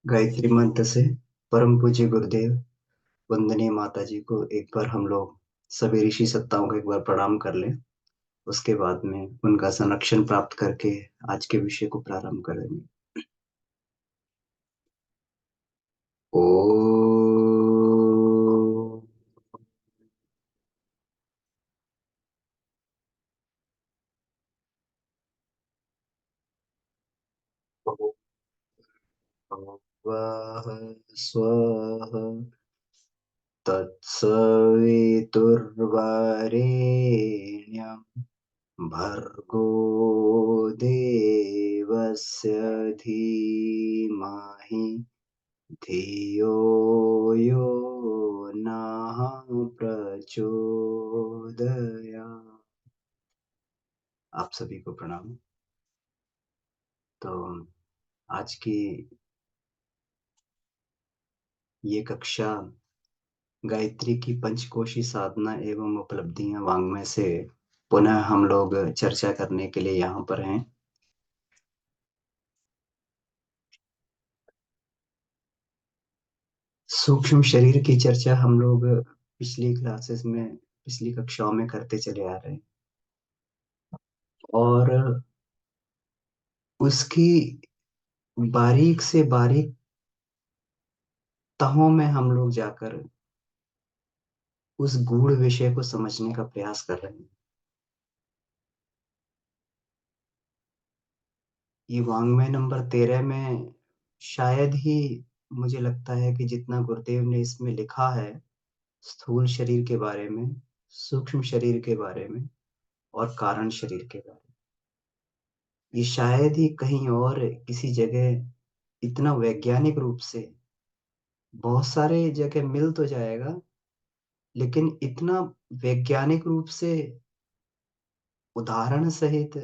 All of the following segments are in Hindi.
गायत्री मंत्र से परम पूज्य गुरुदेव वंदनीय माता जी को एक बार हम लोग सभी ऋषि सत्ताओं को एक बार प्रणाम कर लें। उसके बाद में उनका संरक्षण प्राप्त करके आज के विषय को प्रारंभ करेंगे। ओ वः स्वः तत्सवितुर्वरेण्यं भर्गो देवस्य धीमहि धियो यो नः प्रचोदयात्। आप सभी को प्रणाम। तो आज की ये कक्षा गायत्री की पंचकोशी साधना एवं उपलब्धियां वाङ्मय से पुनः हम लोग चर्चा करने के लिए यहाँ पर हैं। सूक्ष्म शरीर की चर्चा हम लोग पिछली क्लासेस में पिछली कक्षाओं में करते चले आ रहे हैं और उसकी बारीक से बारीक तहों में हम लोग जाकर उस गूढ़ विषय को समझने का प्रयास कर रहे हैं। ये वाङ्मय नंबर 13 में शायद ही मुझे लगता है कि जितना गुरुदेव ने इसमें लिखा है स्थूल शरीर के बारे में, सूक्ष्म शरीर के बारे में और कारण शरीर के बारे में, ये शायद ही कहीं और किसी जगह इतना वैज्ञानिक रूप से, बहुत सारे जगह मिल तो जाएगा लेकिन इतना वैज्ञानिक रूप से उदाहरण सहित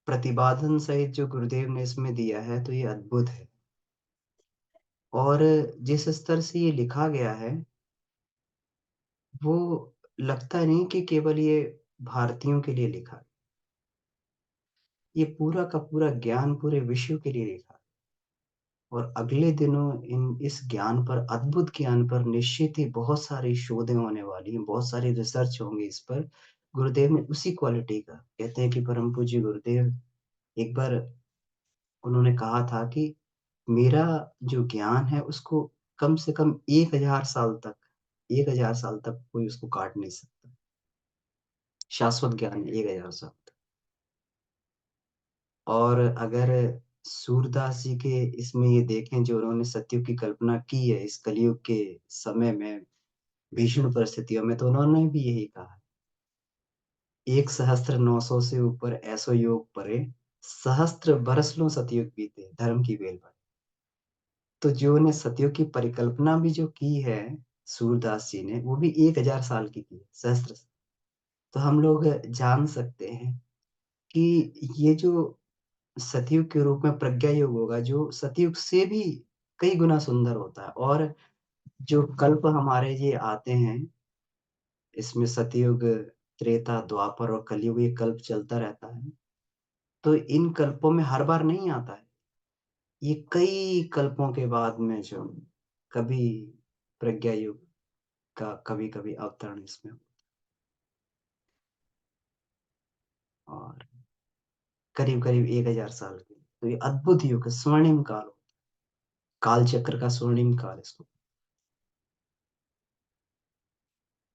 प्रतिपादन सहित जो गुरुदेव ने इसमें दिया है तो ये अद्भुत है। और जिस स्तर से ये लिखा गया है वो लगता नहीं कि केवल ये भारतीयों के लिए लिखा है। ये पूरा का पूरा ज्ञान पूरे विश्व के लिए लिखा है। और अगले दिनों इन इस ज्ञान पर, अद्भुत ज्ञान पर निश्चित ही बहुत सारी शोधें होने वाली हैं, बहुत सारी रिसर्च होंगी इस पर। गुरुदेव ने उसी क्वालिटी का, कहते हैं कि परम पूज्य गुरुदेव एक बार उन्होंने कहा था कि मेरा जो ज्ञान है उसको कम से कम 1000 साल तक कोई उसको काट नहीं सकता। शाश्वत ज्ञान है 1000 साल तक। और अगर सूरदास जी के इसमें ये देखें जो उन्होंने सतयुग की कल्पना की है इस कलयुग के समय में भीषण परिस्थितियों में, तो उन्होंने भी यही कहा, 1 सहस्त्र 900 से ऊपर ऐसो योग परे, सहस्त्र बरस लो सतयुग बीते धर्म की बेल पर। तो जो ने सतयुग की परिकल्पना भी जो की है सूरदास जी ने, वो भी 1000 साल की है, सहस्त्र। तो हम लोग जान सकते हैं कि ये जो सतयुग के रूप में प्रज्ञा युग होगा जो सतयुग से भी कई गुना सुंदर होता है। और जो कल्प हमारे ये आते हैं इसमें सतयुग, त्रेता, द्वापर और कलयुग, ये कल्प चलता रहता है। तो इन कल्पों में हर बार नहीं आता है, ये कई कल्पों के बाद में जो कभी प्रज्ञा युग का कभी कभी अवतरण इसमें और करीब करीब 1000 साल के, तो ये अद्भुत युग है, स्वर्णिम काल, काल चक्र का स्वर्णिम काल इसको।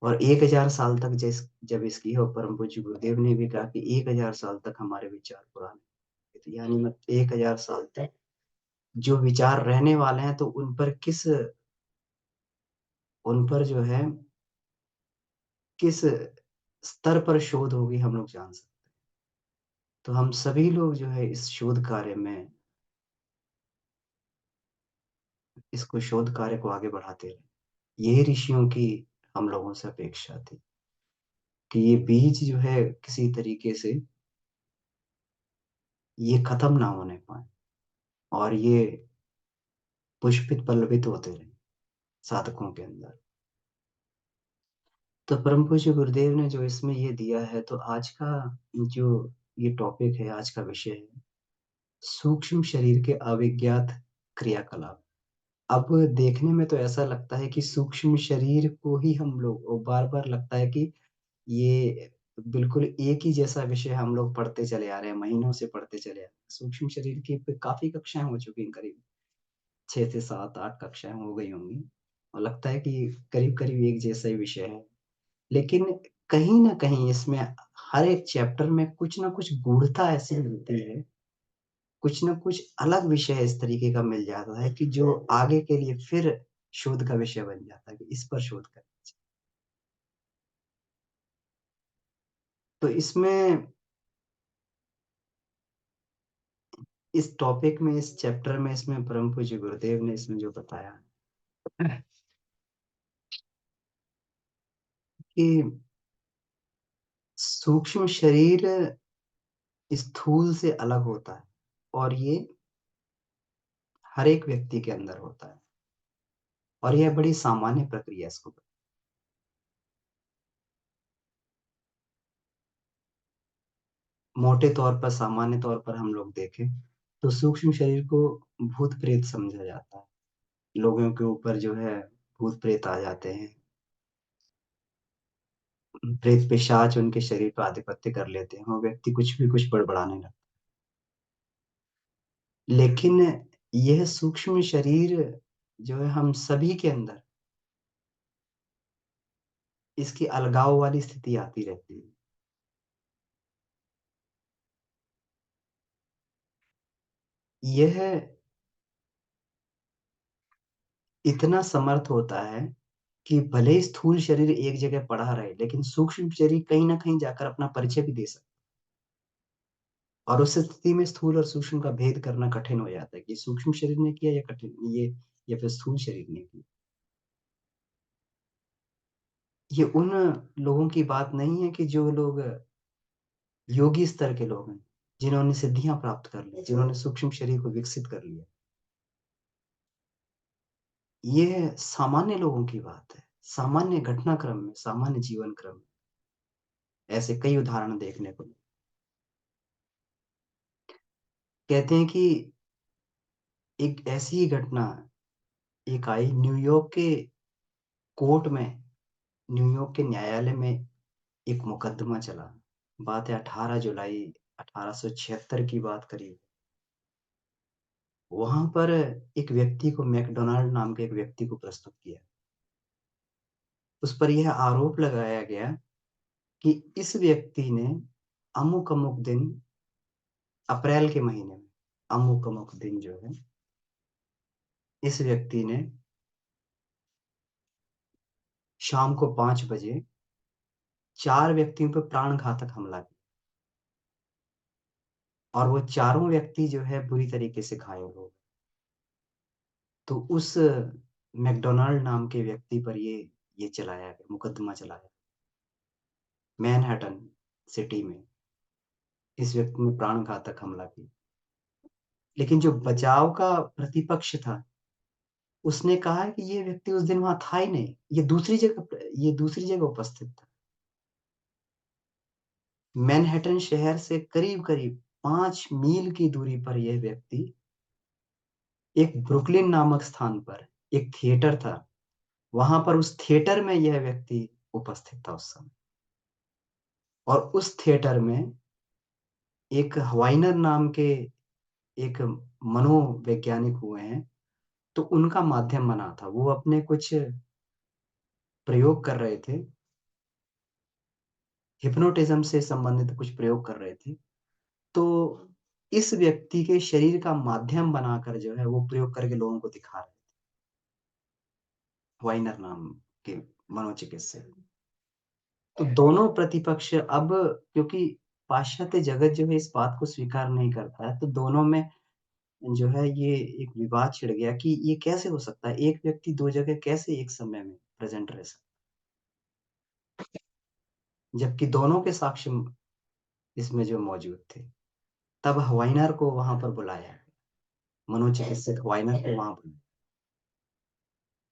और 1000 साल तक जब इसकी हो, परम पूज्य गुरुदेव ने भी कहा कि 1000 साल तक हमारे विचार पुराने, तो यानी मत 1000 साल तक जो विचार रहने वाले हैं तो उन पर जो है किस स्तर पर शोध होगी हम लोग जान सकते हैं। तो हम सभी लोग जो है इस शोध कार्य में, इसको शोध कार्य को आगे बढ़ाते रहे। यही ऋषियों की हम लोगों से अपेक्षा थी कि ये बीज जो है किसी तरीके से ये खत्म ना होने पाए और ये पुष्पित पल्लवित होते रहे साधकों के अंदर। तो परम पूज्य गुरुदेव ने जो इसमें ये दिया है, तो आज का जो ये टॉपिक है, आज का विषय है, सूक्ष्म शरीर के अविज्ञात क्रियाकलाप। अब देखने में तो ऐसा लगता है कि सूक्ष्म शरीर को ही हम लोग बार-बार लगता है कि ये बिल्कुल एक ही जैसा विषय हम लोग पढ़ते चले आ रहे हैं, महीनों से पढ़ते चले आ रहे हैं। सूक्ष्म शरीर की काफ़ी कक्षाएँ हो चुकी हैं, करीब 6 से 7-8 कक्षाएँ हो गई होंगी और लगता है कि करीब-करीब एक जैसा ही विषय है। लेकिन कहीं न कहीं इसमें हर एक चैप्टर में कुछ न कुछ गूढ़ता ऐसी मिलती है, कुछ न कुछ अलग विषय इस तरीके का मिल जाता है कि जो आगे के लिए फिर शोध का विषय बन जाता है कि इस पर शोध करना चाहिए। तो इसमें इस टॉपिक में, इस चैप्टर में, इसमें परम पूज्य गुरुदेव ने इसमें जो बताया कि सूक्ष्म शरीर स्थूल से अलग होता है और ये हर एक व्यक्ति के अंदर होता है और यह बड़ी सामान्य प्रक्रिया है इसको। मोटे तौर पर, सामान्य तौर पर हम लोग देखें तो सूक्ष्म शरीर को भूत प्रेत समझा जाता है। लोगों के ऊपर जो है भूत प्रेत आ जाते हैं, प्रेत पिशाच उनके शरीर पर आधिपत्य कर लेते हैं और व्यक्ति कुछ भी कुछ बड़बड़ाने लगता है। लेकिन यह सूक्ष्म शरीर जो है हम सभी के अंदर इसकी अलगाव वाली स्थिति आती रहती है। यह इतना समर्थ होता है कि भले ही स्थूल शरीर एक जगह पड़ा रहे, लेकिन सूक्ष्म शरीर कहीं न कहीं जाकर अपना परिचय भी दे सकता है। और उस स्थिति में स्थूल और सूक्ष्म का भेद करना कठिन हो जाता है कि सूक्ष्म शरीर ने किया या कठिन ये या फिर स्थूल शरीर ने किया। ये उन लोगों की बात नहीं है कि जो लोग योगी स्तर के लोग हैं, जिन्होंने सिद्धियाँ प्राप्त कर ली, जिन्होंने सूक्ष्म शरीर को विकसित कर लिया। ये सामान्य लोगों की बात है। सामान्य घटनाक्रम में, सामान्य जीवन क्रम में ऐसे कई उदाहरण देखने को मिले। कहते हैं कि एक ऐसी ही घटना एक आई न्यूयॉर्क के कोर्ट में, न्यूयॉर्क के न्यायालय में एक मुकदमा चला। बात है 18 जुलाई 1876 की बात करीब। वहाँ पर एक व्यक्ति को, मैकडोनाल्ड नाम के एक व्यक्ति को प्रस्तुत किया। उस पर यह आरोप लगाया गया कि इस व्यक्ति ने अमुक-अमुक दिन, अप्रैल के महीने में, अमुक-अमुक दिन जो है, इस व्यक्ति ने शाम को 5 बजे 4 व्यक्तियों पर प्राणघातक हमला किया और वो चारों व्यक्ति जो है बुरी तरीके से घायल हो गए। तो उस मैकडोनाल्ड नाम के व्यक्ति पर ये चलाया गया, मुकदमा चलाया, मैनहट्टन सिटी में। इस व्यक्ति ने प्राणघातक हमला किया। लेकिन जो बचाव का प्रतिपक्ष था, उसने कहा कि ये व्यक्ति उस दिन वहाँ था ही नहीं, ये दूसरी जगह उपस्थित था। मैनहट्टन शहर से करीब-करीब 5 मील की दूरी पर यह व्यक्ति एक ब्रुकलिन नामक स्थान पर एक थिएटर था, वहाँ पर उस थिएटर में यह व्यक्ति उपस्थित था उस समय। और उस थिएटर में एक हवाइनर नाम के एक मनोवैज्ञानिक हुए हैं, तो उनका माध्यम बना था। वो अपने कुछ प्रयोग कर रहे थे, हिप्नोटिज़्म से संबंधित कुछ प्रयोग कर रहे थे। तो इस व्यक्ति के शरीर का माध्यम बनाकर जो है वो प्रयोग करके लोगों को दिखा रहे थे, वाइनर नाम के मनोचिकित्सक। तो दोनों प्रतिपक्ष अब, क्योंकि पाश्चात्य जगत जो है इस बात को स्वीकार नहीं करता है, तो दोनों में जो है ये एक विवाद छिड़ गया कि ये कैसे हो सकता है? एक व्यक्ति 2 जगह कैसे एक समय में प्रेज़ेंट रह सकता है? जबकि दोनों के साक्ष्य इसमें जो मौजूद थे। तब हवाइनर को वहाँ पर बुलाया गया, मनोचिकित्सक हवाइनर को वहाँ बुलाया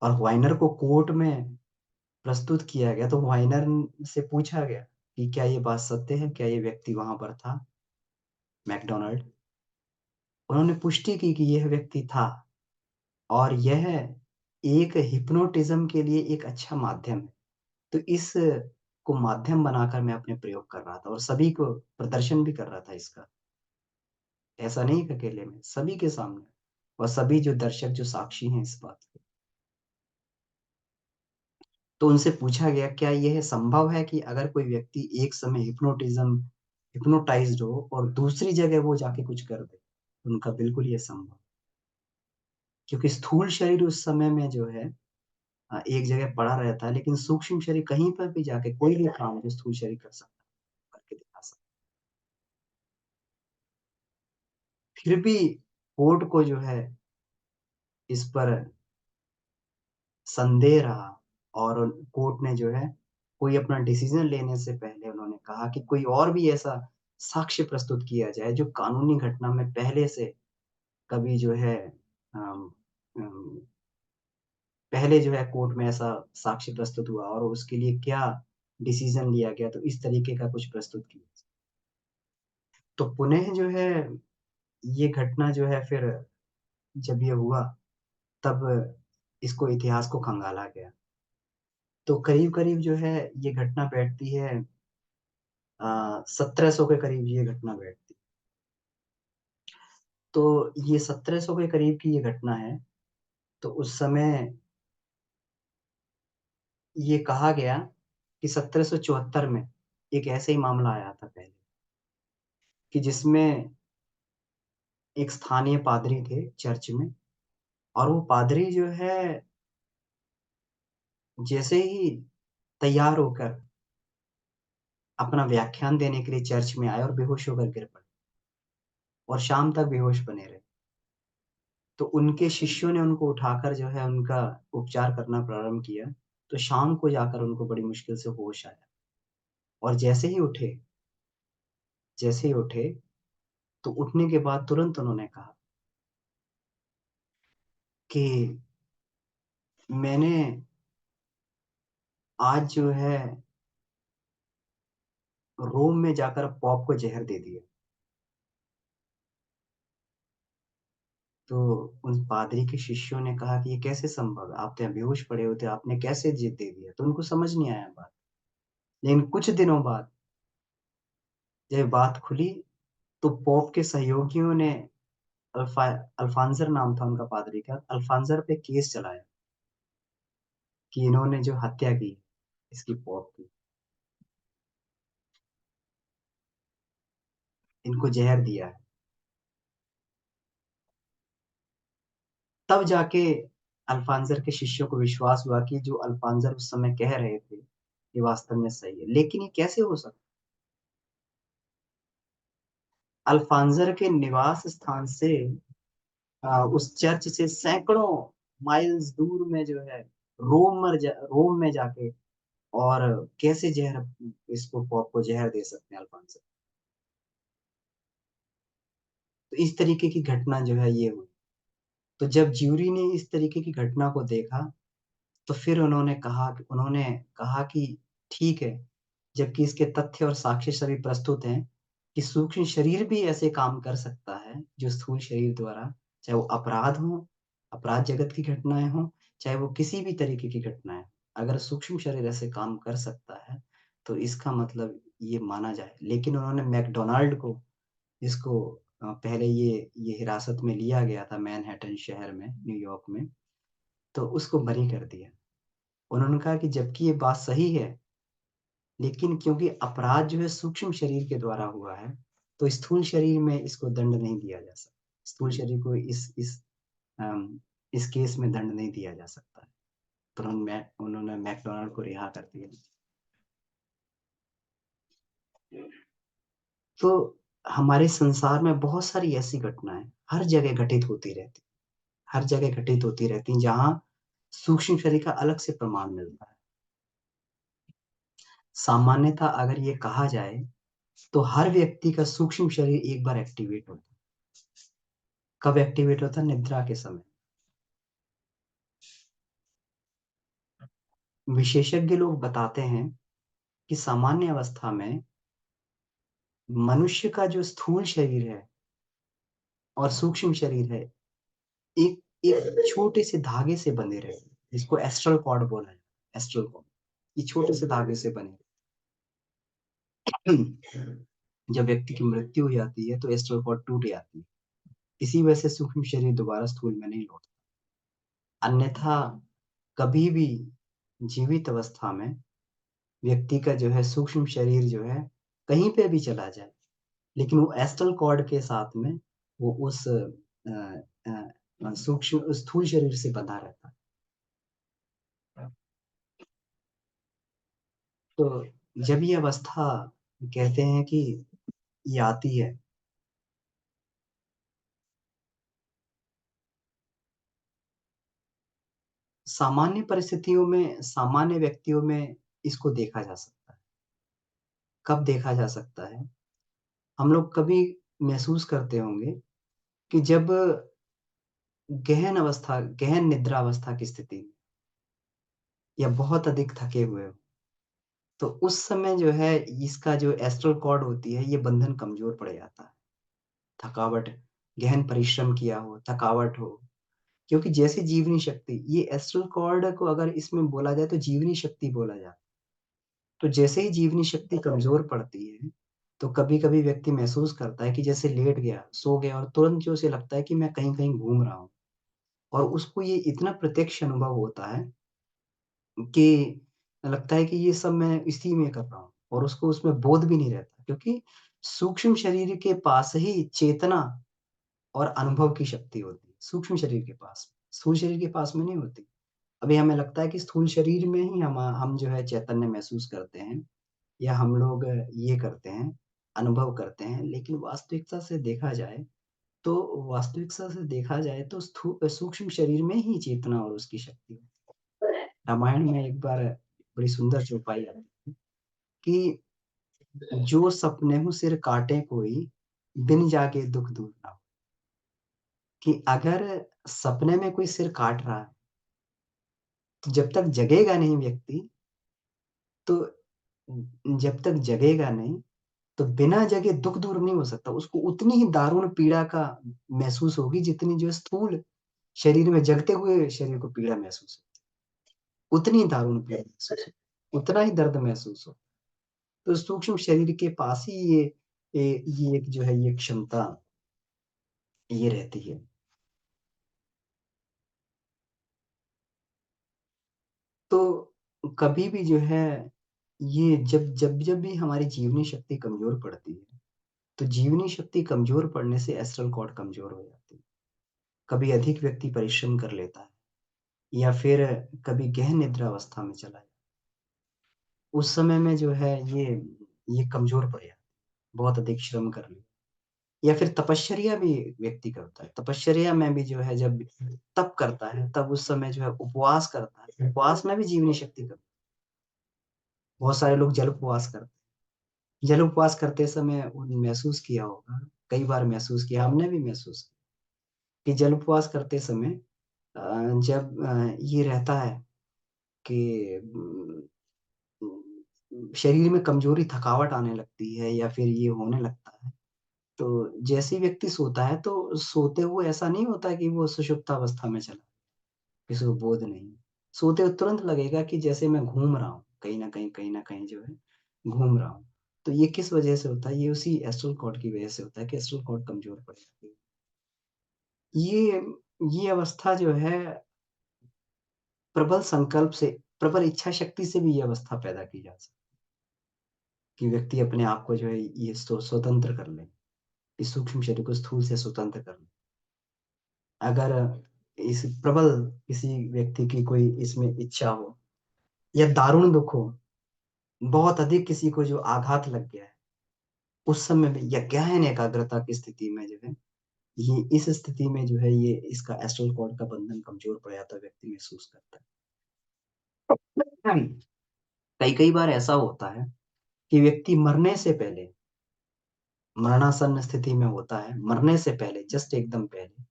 और हवाइनर को कोर्ट में प्रस्तुत किया गया। तो हवाइनर से पूछा गया कि क्या ये बात सत्य है? क्या ये व्यक्ति वहाँ पर था, मैकडॉनल्ड? उन्होंने पुष्टि की कि यह व्यक्ति था और यह एक हिप्नोटिज़्म के लिए एक अच्छा माध्यम है। तो इस को माध्यम बनाकर मैं अपने प्रयोग कर रहा था और सभी को प्रदर्शन भी कर रहा था इसका। ऐसा नहीं कि अकेले में, सभी के सामने और सभी जो दर्शक जो साक्षी हैं इस बात के। तो उनसे पूछा गया क्या यह संभव है कि अगर कोई व्यक्ति एक समय हिप्नोटाइज़्ड हो और दूसरी जगह वो जाके कुछ कर दे? उनका बिल्कुल ये संभव क्योंकि स्थूल शरीर उस समय में जो है एक जगह पड़ा रहता है लेकिन सूक्ष्म शरीर कहीं पर भी जाके कोई भी काम जो स्थूल शरीर कर सकता है, करके दिखा सकता है। फिर भी कोर्ट को जो है इस पर संदेह रहा और कोर्ट ने जो है कोई अपना डिसीजन लेने से पहले उन्होंने कहा कि कोई और भी ऐसा साक्ष्य प्रस्तुत किया जाए जो कानूनी घटना में पहले से कभी जो है अम, अम, पहले जो है कोर्ट में ऐसा साक्ष्य प्रस्तुत हुआ और उसके लिए क्या डिसीजन लिया गया तो इस तरीके का कुछ प्रस्तुत किया। तो पुनः जो है ये घटना जो है फिर जब ये हुआ तब इसको इतिहास को खंगाला गया। तो करीब-करीब जो है ये घटना बैठती है 1700 के करीब ये घटना बैठती। तो ये 1700 के करीब की ये घटना है, तो उस समय ये कहा गया कि 1774 में एक ऐसे ही मामला आया था पहले, कि जिसमें एक स्थानीय पादरी थे चर्च में और वो पादरी जो है जैसे ही तैयार होकर अपना व्याख्यान देने के लिए चर्च में आए और बेहोश होकर गिर पड़े और शाम तक बेहोश बने रहे। तो उनके शिष्यों ने उनको उठाकर जो है उनका उपचार करना प्रारंभ किया। तो शाम को जाकर उनको बड़ी मुश्किल से होश आया और जैसे ही उठे तो उठने के बाद तुरंत उन्होंने कहा कि मैंने आज जो है रोम में जाकर पॉप को ज़हर दे दिया। तो उन पादरी के शिष्यों ने कहा कि ये कैसे संभव है? आप तो यहाँ बेहोश पड़े हुए थे, आपने कैसे दे दिया? तो उनको समझ नहीं आया बात। लेकिन कुछ दिनों बाद जब बात खुली तो पोप के सहयोगियों ने अल्फा अल्फांसर नाम था उनका पादरी का, अल्फांसर पे केस चलाया कि इन्होंने जो हत्या की, इसकी पोप की, इनको ज़हर दिया है। तब जाके अल्फांसर के शिष्यों को विश्वास हुआ कि जो अल्फांसर उस समय कह रहे थे, ये वास्तव में सही है। लेकिन ये कैसे हो सकता है? अल्फांसर के निवास स्थान से उस चर्च से सैकड़ों माइल्स दूर में जो है रोम में जाके और कैसे ज़हर इसको पोप को ज़हर दे सकते हैं अल्फांसर। तो इस तरीके की घटना जो है ये हुई। तो जब ज्यूरी ने इस तरीके की घटना को देखा, तो फिर उन्होंने कहा कि ठीक है, जबकि इसके तथ्य और साक्ष्य सभी प्रस्तुत हैं, कि सूक्ष्म शरीर भी ऐसे काम कर सकता है, जो स्थूल शरीर द्वारा, चाहे वो अपराध हो, अपराध जगत की घटनाएँ हों, चाहे वो किसी भी तरीके की घटनाएँ। अगर सूक्ष्म शरीर ऐसे काम कर सकता है, तो इसका मतलब ये माना जाए। लेकिन उन्होंने मैकडॉनल्ड को जिसको पहले ये हिरासत में लिया गया था मैनहट्टन शहर में, न्यूयॉर्क में, तो उसको बरी कर दिया। उन्होंने कहा कि जबकि ये बात सही है, लेकिन क्योंकि अपराध जो है सूक्ष्म शरीर के द्वारा हुआ है, तो स्थूल शरीर में इसको दंड नहीं दिया जा सकता। स्थूल शरीर को इस केस में दंड नहीं दिया जा सकता है। तो उन्होंने मैकडॉनल्ड को रिहा कर दिया। तो हमारे संसार में बहुत सारी ऐसी घटनाएँ हर जगह घटित होती रहती हैं। हर जगह घटित होती रहती हैं, जहाँ सूक्ष्म शरीर का अलग से प्रमाण मिलता है। सामान्यतः अगर ये कहा जाए, तो हर व्यक्ति का सूक्ष्म शरीर एक बार एक्टिवेट होता है। कब एक्टिवेट होता है? निद्रा के समय। विशेषज्ञ लोग बताते हैं कि सामान्य अवस्था में मनुष्य का जो स्थूल शरीर है और सूक्ष्म शरीर है, एक एक छोटे से धागे से बंधे रहते हैं, जिसको एस्ट्रल कॉर्ड बोला है, एस्ट्रल कॉर्ड। ये छोटे से धागे से बने जब व्यक्ति की मृत्यु हो जाती है, तो एस्ट्रल कॉर्ड टूट जाती है। इसी वजह से सूक्ष्म शरीर दोबारा स्थूल में नहीं लौटता। अन्यथा कभी भी जीवित अवस्था में व्यक्ति का जो है सूक्ष्म शरीर जो है कहीं पे भी चला जाए, लेकिन वो एस्ट्रल कॉर्ड के साथ में वो उस सूक्ष्म स्थूल शरीर से बंधा रहता है। तो जब ये अवस्था कहते हैं कि ये आती है, सामान्य परिस्थितियों में, सामान्य व्यक्तियों में इसको देखा जा सकता है। कब देखा जा सकता है? हम लोग कभी महसूस करते होंगे कि जब गहन निद्रा अवस्था की स्थिति में या बहुत अधिक थके हुए हो, तो उस समय जो है इसका जो एस्ट्रल कॉर्ड होती है, ये बंधन कमज़ोर पड़ जाता है। थकावट, गहन परिश्रम किया हो, थकावट हो, क्योंकि जैसे जीवनी शक्ति, ये एस्ट्रल कॉर्ड को अगर इसमें बोला जाए तो जीवनी शक्ति बोला जाता है। तो जैसे ही जीवनी शक्ति कमज़ोर पड़ती है, तो कभी-कभी व्यक्ति महसूस करता है कि जैसे लेट गया, सो गया और तुरंत जो उसे लगता है कि मैं कहीं-कहीं घूम रहा हूँ। और उसको ये इतना प्रत्यक्ष अनुभव होता है कि लगता है कि ये सब मैं इसी में कर रहा हूँ और उसको उसमें बोध भी नहीं रहता, क्योंकि सूक्ष्म शरीर के पास ही चेतना और अनुभव की शक्ति होती है, सूक्ष्म शरीर के पास। स्थूल शरीर के पास में नहीं होती। अभी हमें लगता है कि स्थूल शरीर में ही हम जो है चैतन्य महसूस करते हैं या हम लोग ये करते हैं, अनुभव करते हैं, लेकिन वास्तविकता से देखा जाए तो सूक्ष्म शरीर में ही चेतना और उसकी शक्ति है। रामायण में एक बार बड़ी सुंदर चौपाई आती है कि जो सपनेहु सिर काटे कोई, बिन जागे दुःख दूर ना हो। कि अगर सपने में कोई सिर काट रहा है, तो जब तक जगेगा नहीं व्यक्ति, तो जब तक जगेगा नहीं, तो बिना जगे दुःख दूर नहीं हो सकता। उसको उतनी ही दारुण पीड़ा का महसूस होगी जितनी जो स्थूल शरीर में जगते हुए शरीर को पीड़ा महसूस होती है। उतनी दारुण पीड़ा महसूस हो, उतना ही दर्द महसूस हो। तो सूक्ष्म शरीर के पास ही ये एक जो है ये क्षमता ये रहती है। तो कभी भी जो है ये जब भी हमारी जीवनी शक्ति कमज़ोर पड़ती है, तो जीवनी शक्ति कमज़ोर पड़ने से एस्ट्रल कॉर्ड कमज़ोर हो जाती है। कभी अधिक व्यक्ति परिश्रम कर लेता है या फिर कभी गहन निद्रा अवस्था में चला जाए। उस समय में जो है ये कमज़ोर पड़ जाता है, बहुत अधिक श्रम कर लिया या फिर तपश्चर्या भी व्यक्ति करता है। तपश्चर्या में भी जो है जब तप करता है, तब उस समय जो है उपवास करता है। उपवास में भी जीवनी शक्ति कम। बहुत सारे लोग जल उपवास करते हैं। जल उपवास करते समय महसूस किया होगा, कई बार महसूस किया, हमने भी महसूस किया कि जल उपवास करते समय जब ये रहता है कि शरीर में कमज़ोरी, थकावट आने लगती है या फिर ये होने लगता है, तो जैसे ही व्यक्ति सोता है, तो सोते हुए ऐसा नहीं होता कि वो सुषुप्तावस्था में चला, किसी को बोध नहीं। सोते हुए तुरंत लगेगा कि जैसे मैं घूम रहा हूँ, कहीं न कहीं जो है घूम रहा हूँ। तो ये किस वजह से होता है? ये उसी एस्ट्रल कॉर्ड की वजह से होता है कि एस्ट्रल कॉर्ड कमज़ोर पड़ जाती है। ये ये अवस्था जो है प्रबल संकल्प से, प्रबल इच्छा शक्ति से भी ये अवस्था पैदा की जा सकती है कि व्यक्ति अपने आप को जो है ये स्वतंत्र कर ले, इस सूक्ष्म शरीर को स्थूल से स्वतंत्र कर ले। अगर इस प्रबल किसी व्यक्ति की कोई इसमें इच्छा हो या दारुण दुःख हो, बहुत अधिक किसी को जो आघात लग गया है, उस समय में या गहन एकाग्रता की स्थिति में जो है, ये इस स्थिति में जो है ये इसका एस्ट्रल कॉर्ड का बंधन कमज़ोर पड़ जाता है, व्यक्ति महसूस करता है। कई-कई बार ऐसा होता है कि व्यक्ति मरने से पहले, मरणासन्न स्थिति में होता है, मरने से पहले, जस्ट एकदम पहले,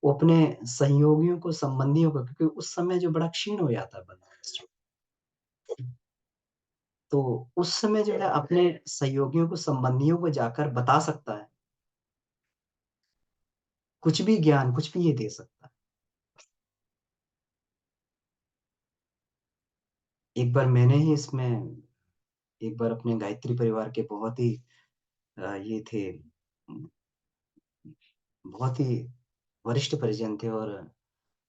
वो अपने सहयोगियों को, संबंधियों को, क्योंकि उस समय जो बड़ा क्षीण हो जाता है बंदा, तो उस समय जो है अपने सहयोगियों को, संबंधियों को जाकर बता सकता है कुछ भी ज्ञान, कुछ भी ये दे सकता है। एक बार मैंने ही इसमें एक बार अपने गायत्री परिवार के बहुत ही ये थे, बहुत ही वरिष्ठ परिजन थे और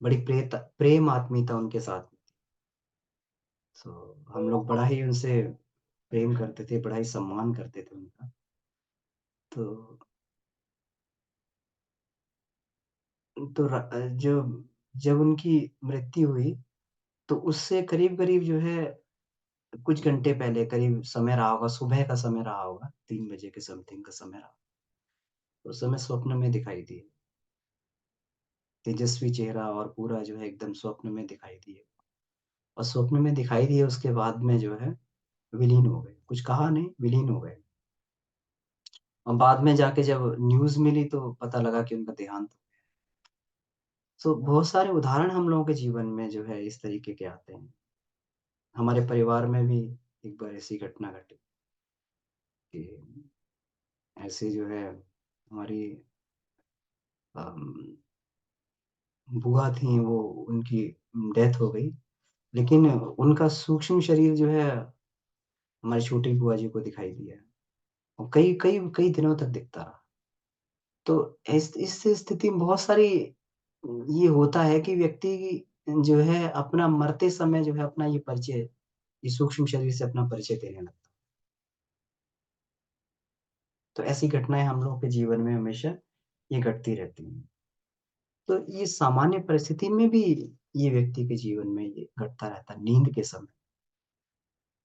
बड़ी प्रेम आत्मीयता उनके साथ में थी। तो हम लोग बड़ा ही उनसे प्रेम करते थे, बड़ा ही सम्मान करते थे उनका। तो तो जो जब उनकी मृत्यु हुई, तो उससे करीब-करीब जो है कुछ घंटे पहले करीब समय रहा होगा, सुबह का समय रहा होगा, 3 बजे के समथिंग का समय रहा। उस समय स्वप्न में दिखाई दिए, तेजस्वी चेहरा और पूरा जो है एकदम स्वप्न में दिखाई दिए। और स्वप्न में दिखाई दिए उसके बाद में जो है विलीन हो गए। कुछ कहा नहीं, विलीन हो गए। और बाद में जाके जब न्यूज़ मिली तो पता लगा कि उनका देहांत। तो बहुत सारे उदाहरण हम लोगों के जीवन में जो है इस तरीके के आते हैं। हमारे परिवार में भी एक बार ऐसी घटना घटी कि ऐसे जो है हमारी अम, बुआ थीं, वो उनकी डेथ हो गई। लेकिन उनका सूक्ष्म शरीर जो है हमारी छोटी बुआ जी को दिखाई दिया और कई कई कई दिनों तक दिखता रहा। तो इस स्थिति में बहुत सारी ये होता है कि व्यक्ति जो है अपना मरते समय जो है अपना ये परिचय, ये सूक्ष्म शरीर से अपना परिचय देने लगता है। तो ऐसी घटनाएँ हम लोगों के जीवन में हमेशा ये घटती रहती हैं। तो ये सामान्य परिस्थिति में भी ये व्यक्ति के जीवन में ये घटता रहता है नींद के समय।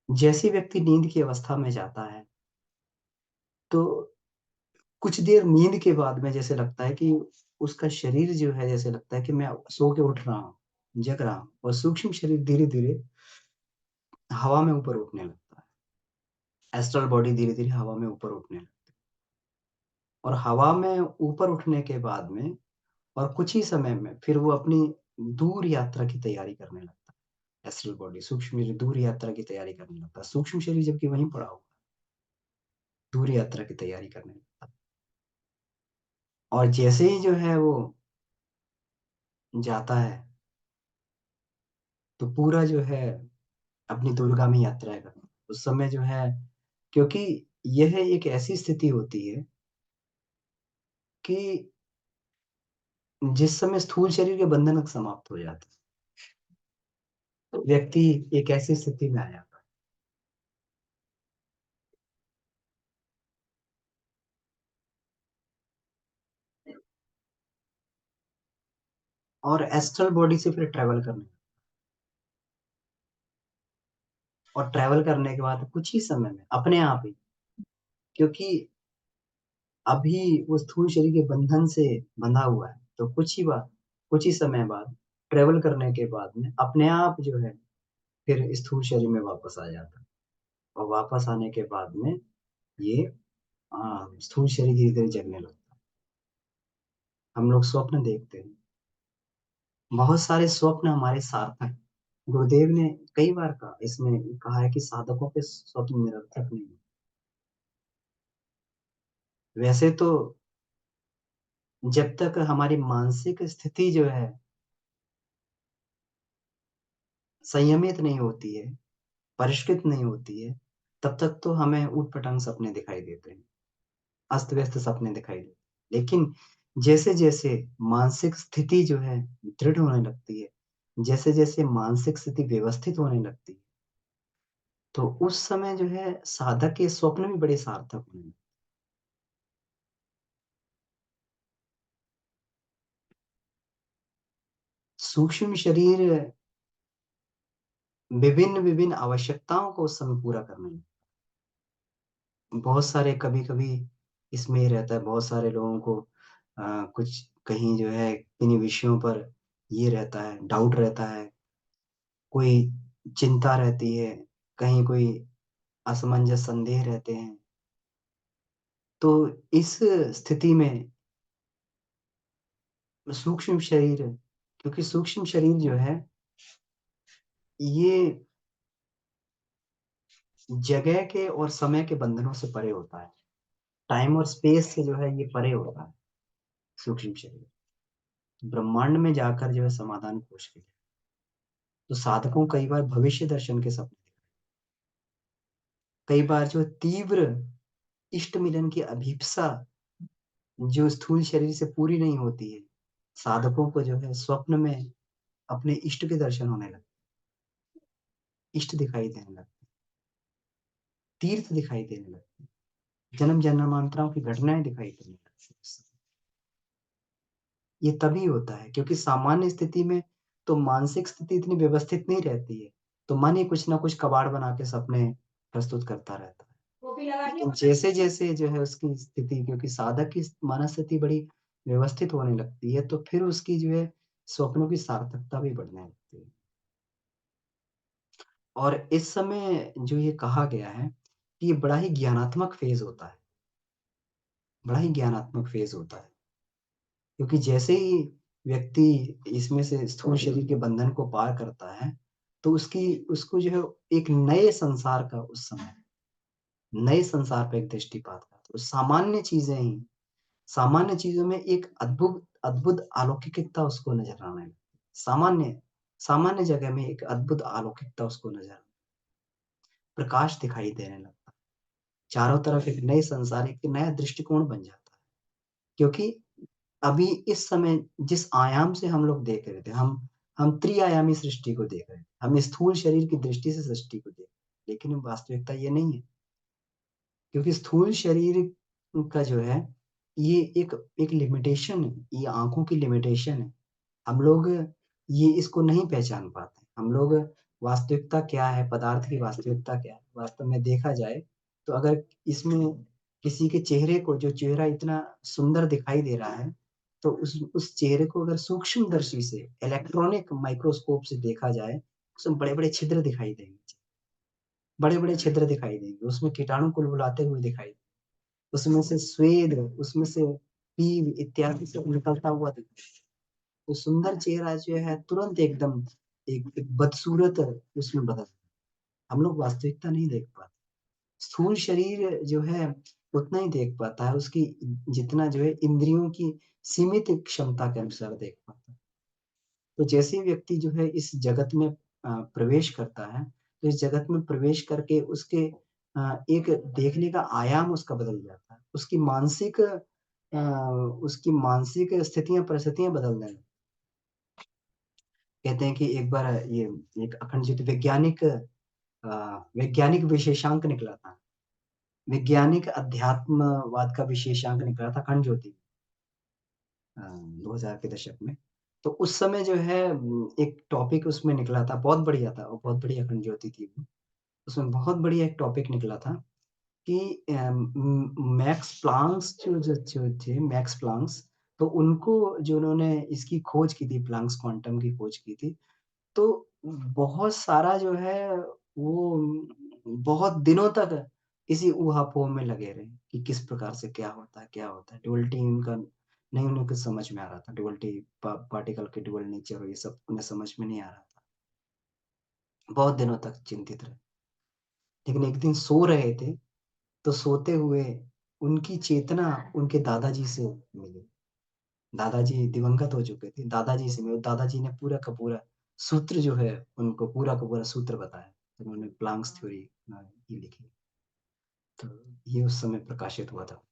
जैसे ही व्यक्ति नींद की अवस्था में जाता है, तो कुछ देर नींद के बाद में जैसे लगता है कि उसका शरीर जो है जैसे लगता है कि मैं सो के उठ रहा हूँ, जग रहा हूँ और सूक्ष्म शरीर धीरे-धीरे हवा में ऊपर उठने लगता है। एस्ट्रल बॉडी धीरे-धीरे हवा में ऊपर उठने लगती है और हवा में ऊपर उठने के बाद में और कुछ ही समय में फिर वो अपनी दूर यात्रा की तैयारी करने लगता है। एस्ट्रल बॉडी सूक्ष्म शरीर दूर यात्रा की तैयारी करने लगता है। सूक्ष्म शरीर जबकि वहीं पड़ा हुआ है, दूर यात्रा की तैयारी करने लगता है। और जैसे ही जो है वो जाता है, तो पूरा जो है अपनी दूरगामी यात्राएँ करता है। उस समय जो है क्योंकि यह एक ऐसी स्थिति होती है कि जिस समय स्थूल शरीर के बंधन समाप्त हो जाते हैं, तो व्यक्ति एक ऐसी स्थिति में आ जाता है। और एस्ट्रल बॉडी से फिर ट्रैवल करने और ट्रैवल करने के बाद कुछ ही समय में अपने आप ही क्योंकि अभी वो स्थूल शरीर के बंधन से बंधा हुआ है, तो कुछ ही समय बाद ट्रैवल करने के बाद में अपने आप जो है फिर स्थूल शरीर में वापस आ जाता है और वापस आने के बाद में ये स्थूल शरीर धीरे-धीरे जगने लगता है। हम लोग स्वप्न देखते हैं, बहुत सारे स्वप्न हमारे सार्थक गुरुदेव ने कई बार कहा इसमें कहा है कि साधकों के स्वप्न निरर्थक नहीं है। वैसे तो जब तक हमारी मानसिक स्थिति जो है संयमित नहीं होती है, परिष्कृत नहीं होती है, तब तक तो हमें ऊट-पटांग सपने दिखाई देते हैं, अस्त-व्यस्त सपने दिखाई देते हैं। लेकिन जैसे-जैसे मानसिक स्थिति जो है दृढ़ होने लगती है, जैसे-जैसे मानसिक स्थिति व्यवस्थित होने लगती है, तो उस समय जो है साधक के स्वप्न भी बड़े सार्थक होने लगते हैं। सूक्ष्म शरीर विभिन्न-विभिन्न आवश्यकताओं को उस समय पूरा करने लगता है। बहुत सारे कभी-कभी इसमें ये रहता है बहुत सारे लोगों को कुछ कहीं जो है किन्हीं विषयों पर ये रहता है, डाउट रहता है, कोई चिंता रहती है, कहीं कोई असमंजस संदेह रहते हैं। तो इस स्थिति में सूक्ष्म शरीर क्योंकि सूक्ष्म शरीर जो है, ये जगह के और समय के बंधनों से परे होता है। टाइम और स्पेस से जो है ये परे होता है, सूक्ष्म शरीर। ब्रह्मांड में जाकर जो है समाधान खोज के लिए। तो साधकों कई बार भविष्य दर्शन के सपने, कई बार जो तीव्र इष्ट मिलन की अभिप्सा जो स्थूल शरीर से पूरी नहीं होती है, साधकों को जो है स्वप्न में अपने इष्ट के दर्शन होने लगते, इष्ट दिखाई देने लगते, तीर्थ दिखाई देने लगते, जन्म जन्मांतरों की घटनाएं दिखाई देने लगती। ये तभी होता है क्योंकि सामान्य स्थिति में तो मानसिक स्थिति इतनी व्यवस्थित नहीं रहती है, तो मन ही कुछ ना कुछ कबाड़ बना के सपने प्रस्तुत करता रहता है। लेकिन जैसे-जैसे जो है उसकी स्थिति, क्योंकि साधक की मनःस्थिति बड़ी व्यवस्थित होने लगती है, तो फिर उसकी जो है स्वप्नों की सार्थकता भी बढ़ने लगती है। और इस समय जो ये कहा गया है, कि ये बड़ा ही ज्ञानात्मक फ़ेज़ होता है, बड़ा ही ज्ञानात्मक फ़ेज़ होता है। क्योंकि जैसे ही व्यक्ति इसमें से स्थूल शरीर के बंधन को पार करता है, तो उसको जो है एक नए संसार का उस समय, नए संसार पे एक दृष्टिपात का, तो सामान्य चीज़ों में एक अद्भुत अद्भुत अलौकिकता उसको नज़र आने लगती है। सामान्य जगह में एक अद्भुत अलौकिकता उसको नज़र, प्रकाश दिखाई देने लगता है। चारों तरफ एक नए संसार, एक नया दृष्टिकोण बन जाता है। क्योंकि अभी इस समय जिस आयाम से हम लोग देख रहे थे, हम त्रिआयामी सृष्टि को देख रहे हैं। हम स्थूल शरीर की दृष्टि से सृष्टि को देख रहे हैं, लेकिन वास्तविकता ये नहीं है। क्योंकि स्थूल शरीर का जो है, ये एक एक लिमिटेशन है, ये आँखों की लिमिटेशन है। हम लोग ये इसको नहीं पहचान पाते। हम लोग वास्तविकता क्या है, पदार्थ की वास्तविकता क्या है, वास्तव में देखा जाए, तो अगर इसमें किसी के चेहरे को, जो चेहरा इतना सुंदर दिखाई दे रहा है, तो उस चेहरे को अगर सूक्ष्मदर्शी से, इलेक्ट्रॉनिक माइक्रोस्कोप से देखा जाए, उसमें बड़े-बड़े छिद्र दिखाई देंगे। बड़े-बड़े छिद्र दिखाई देंगे, उसमें कीटाणु कुलबुलाते हुए दिखाई, उसमें से स्वेद, उसमें से पीव इत्यादि सब निकलता हुआ दिखाई। वो सुंदर चेहरा जो है तुरंत एकदम एक बदसूरत उसमें बदल, हम लोग वास्तविकता नहीं देख पाते। स्थूल शरीर जो है उतना ही देख पाता है, उसकी जितना जो है इंद्रियों की सीमित क्षमता के अनुसार देख पाता है। तो जैसे ही व्यक्ति जो है इस जगत में प्रवेश करता है, तो इस जगत में प्रवेश करके एक देखने का आयाम उसका बदल जाता है। उसकी मानसिक स्थितियाँ, परिस्थितियाँ बदल जाती हैं। कहते हैं कि एक बार ये एक अखंड ज्योति वैज्ञानिक विशेषांक निकला था। वैज्ञानिक अध्यात्मवाद का विशेषांक निकला था अखंड ज्योति, 2000 के दशक में। तो उस समय जो है एक टॉपिक उसमें निकला था, बहुत बढ़िया था और बहुत बढ़िया अखंड ज्योति थी वो। उसमें बहुत बढ़िया एक टॉपिक निकला था कि मैक्स प्लांक्स जो थे मैक्स प्लांक्स, तो उनको जो उन्होंने इसकी खोज की थी, प्लांक्स क्वांटम की खोज की थी, तो बहुत सारा जो है वो बहुत दिनों तक इसी ऊहा-पोह में लगे रहे कि किस प्रकार से क्या होता है? ड्युअलिटी उनका नहीं, उन्हें कुछ समझ में आ रहा था। ड्युअलिटी पार्टिकल के ड्युअल नेचर और ये सब उन्हें समझ में नहीं आ रहा था। बहुत दिनों तक चिंतित रहे। लेकिन एक दिन सो रहे थे, तो सोते हुए उनकी चेतना उनके दादाजी से मिली। दादाजी दिवंगत हो चुके थे, दादाजी से मिले, दादाजी ने पूरा का पूरा सूत्र जो है, उनको पूरा का पूरा सूत्र बताया। उन्होंने प्लांक्स थ्योरी ये लिखी, तो ये उस समय प्रकाशित हुआ था।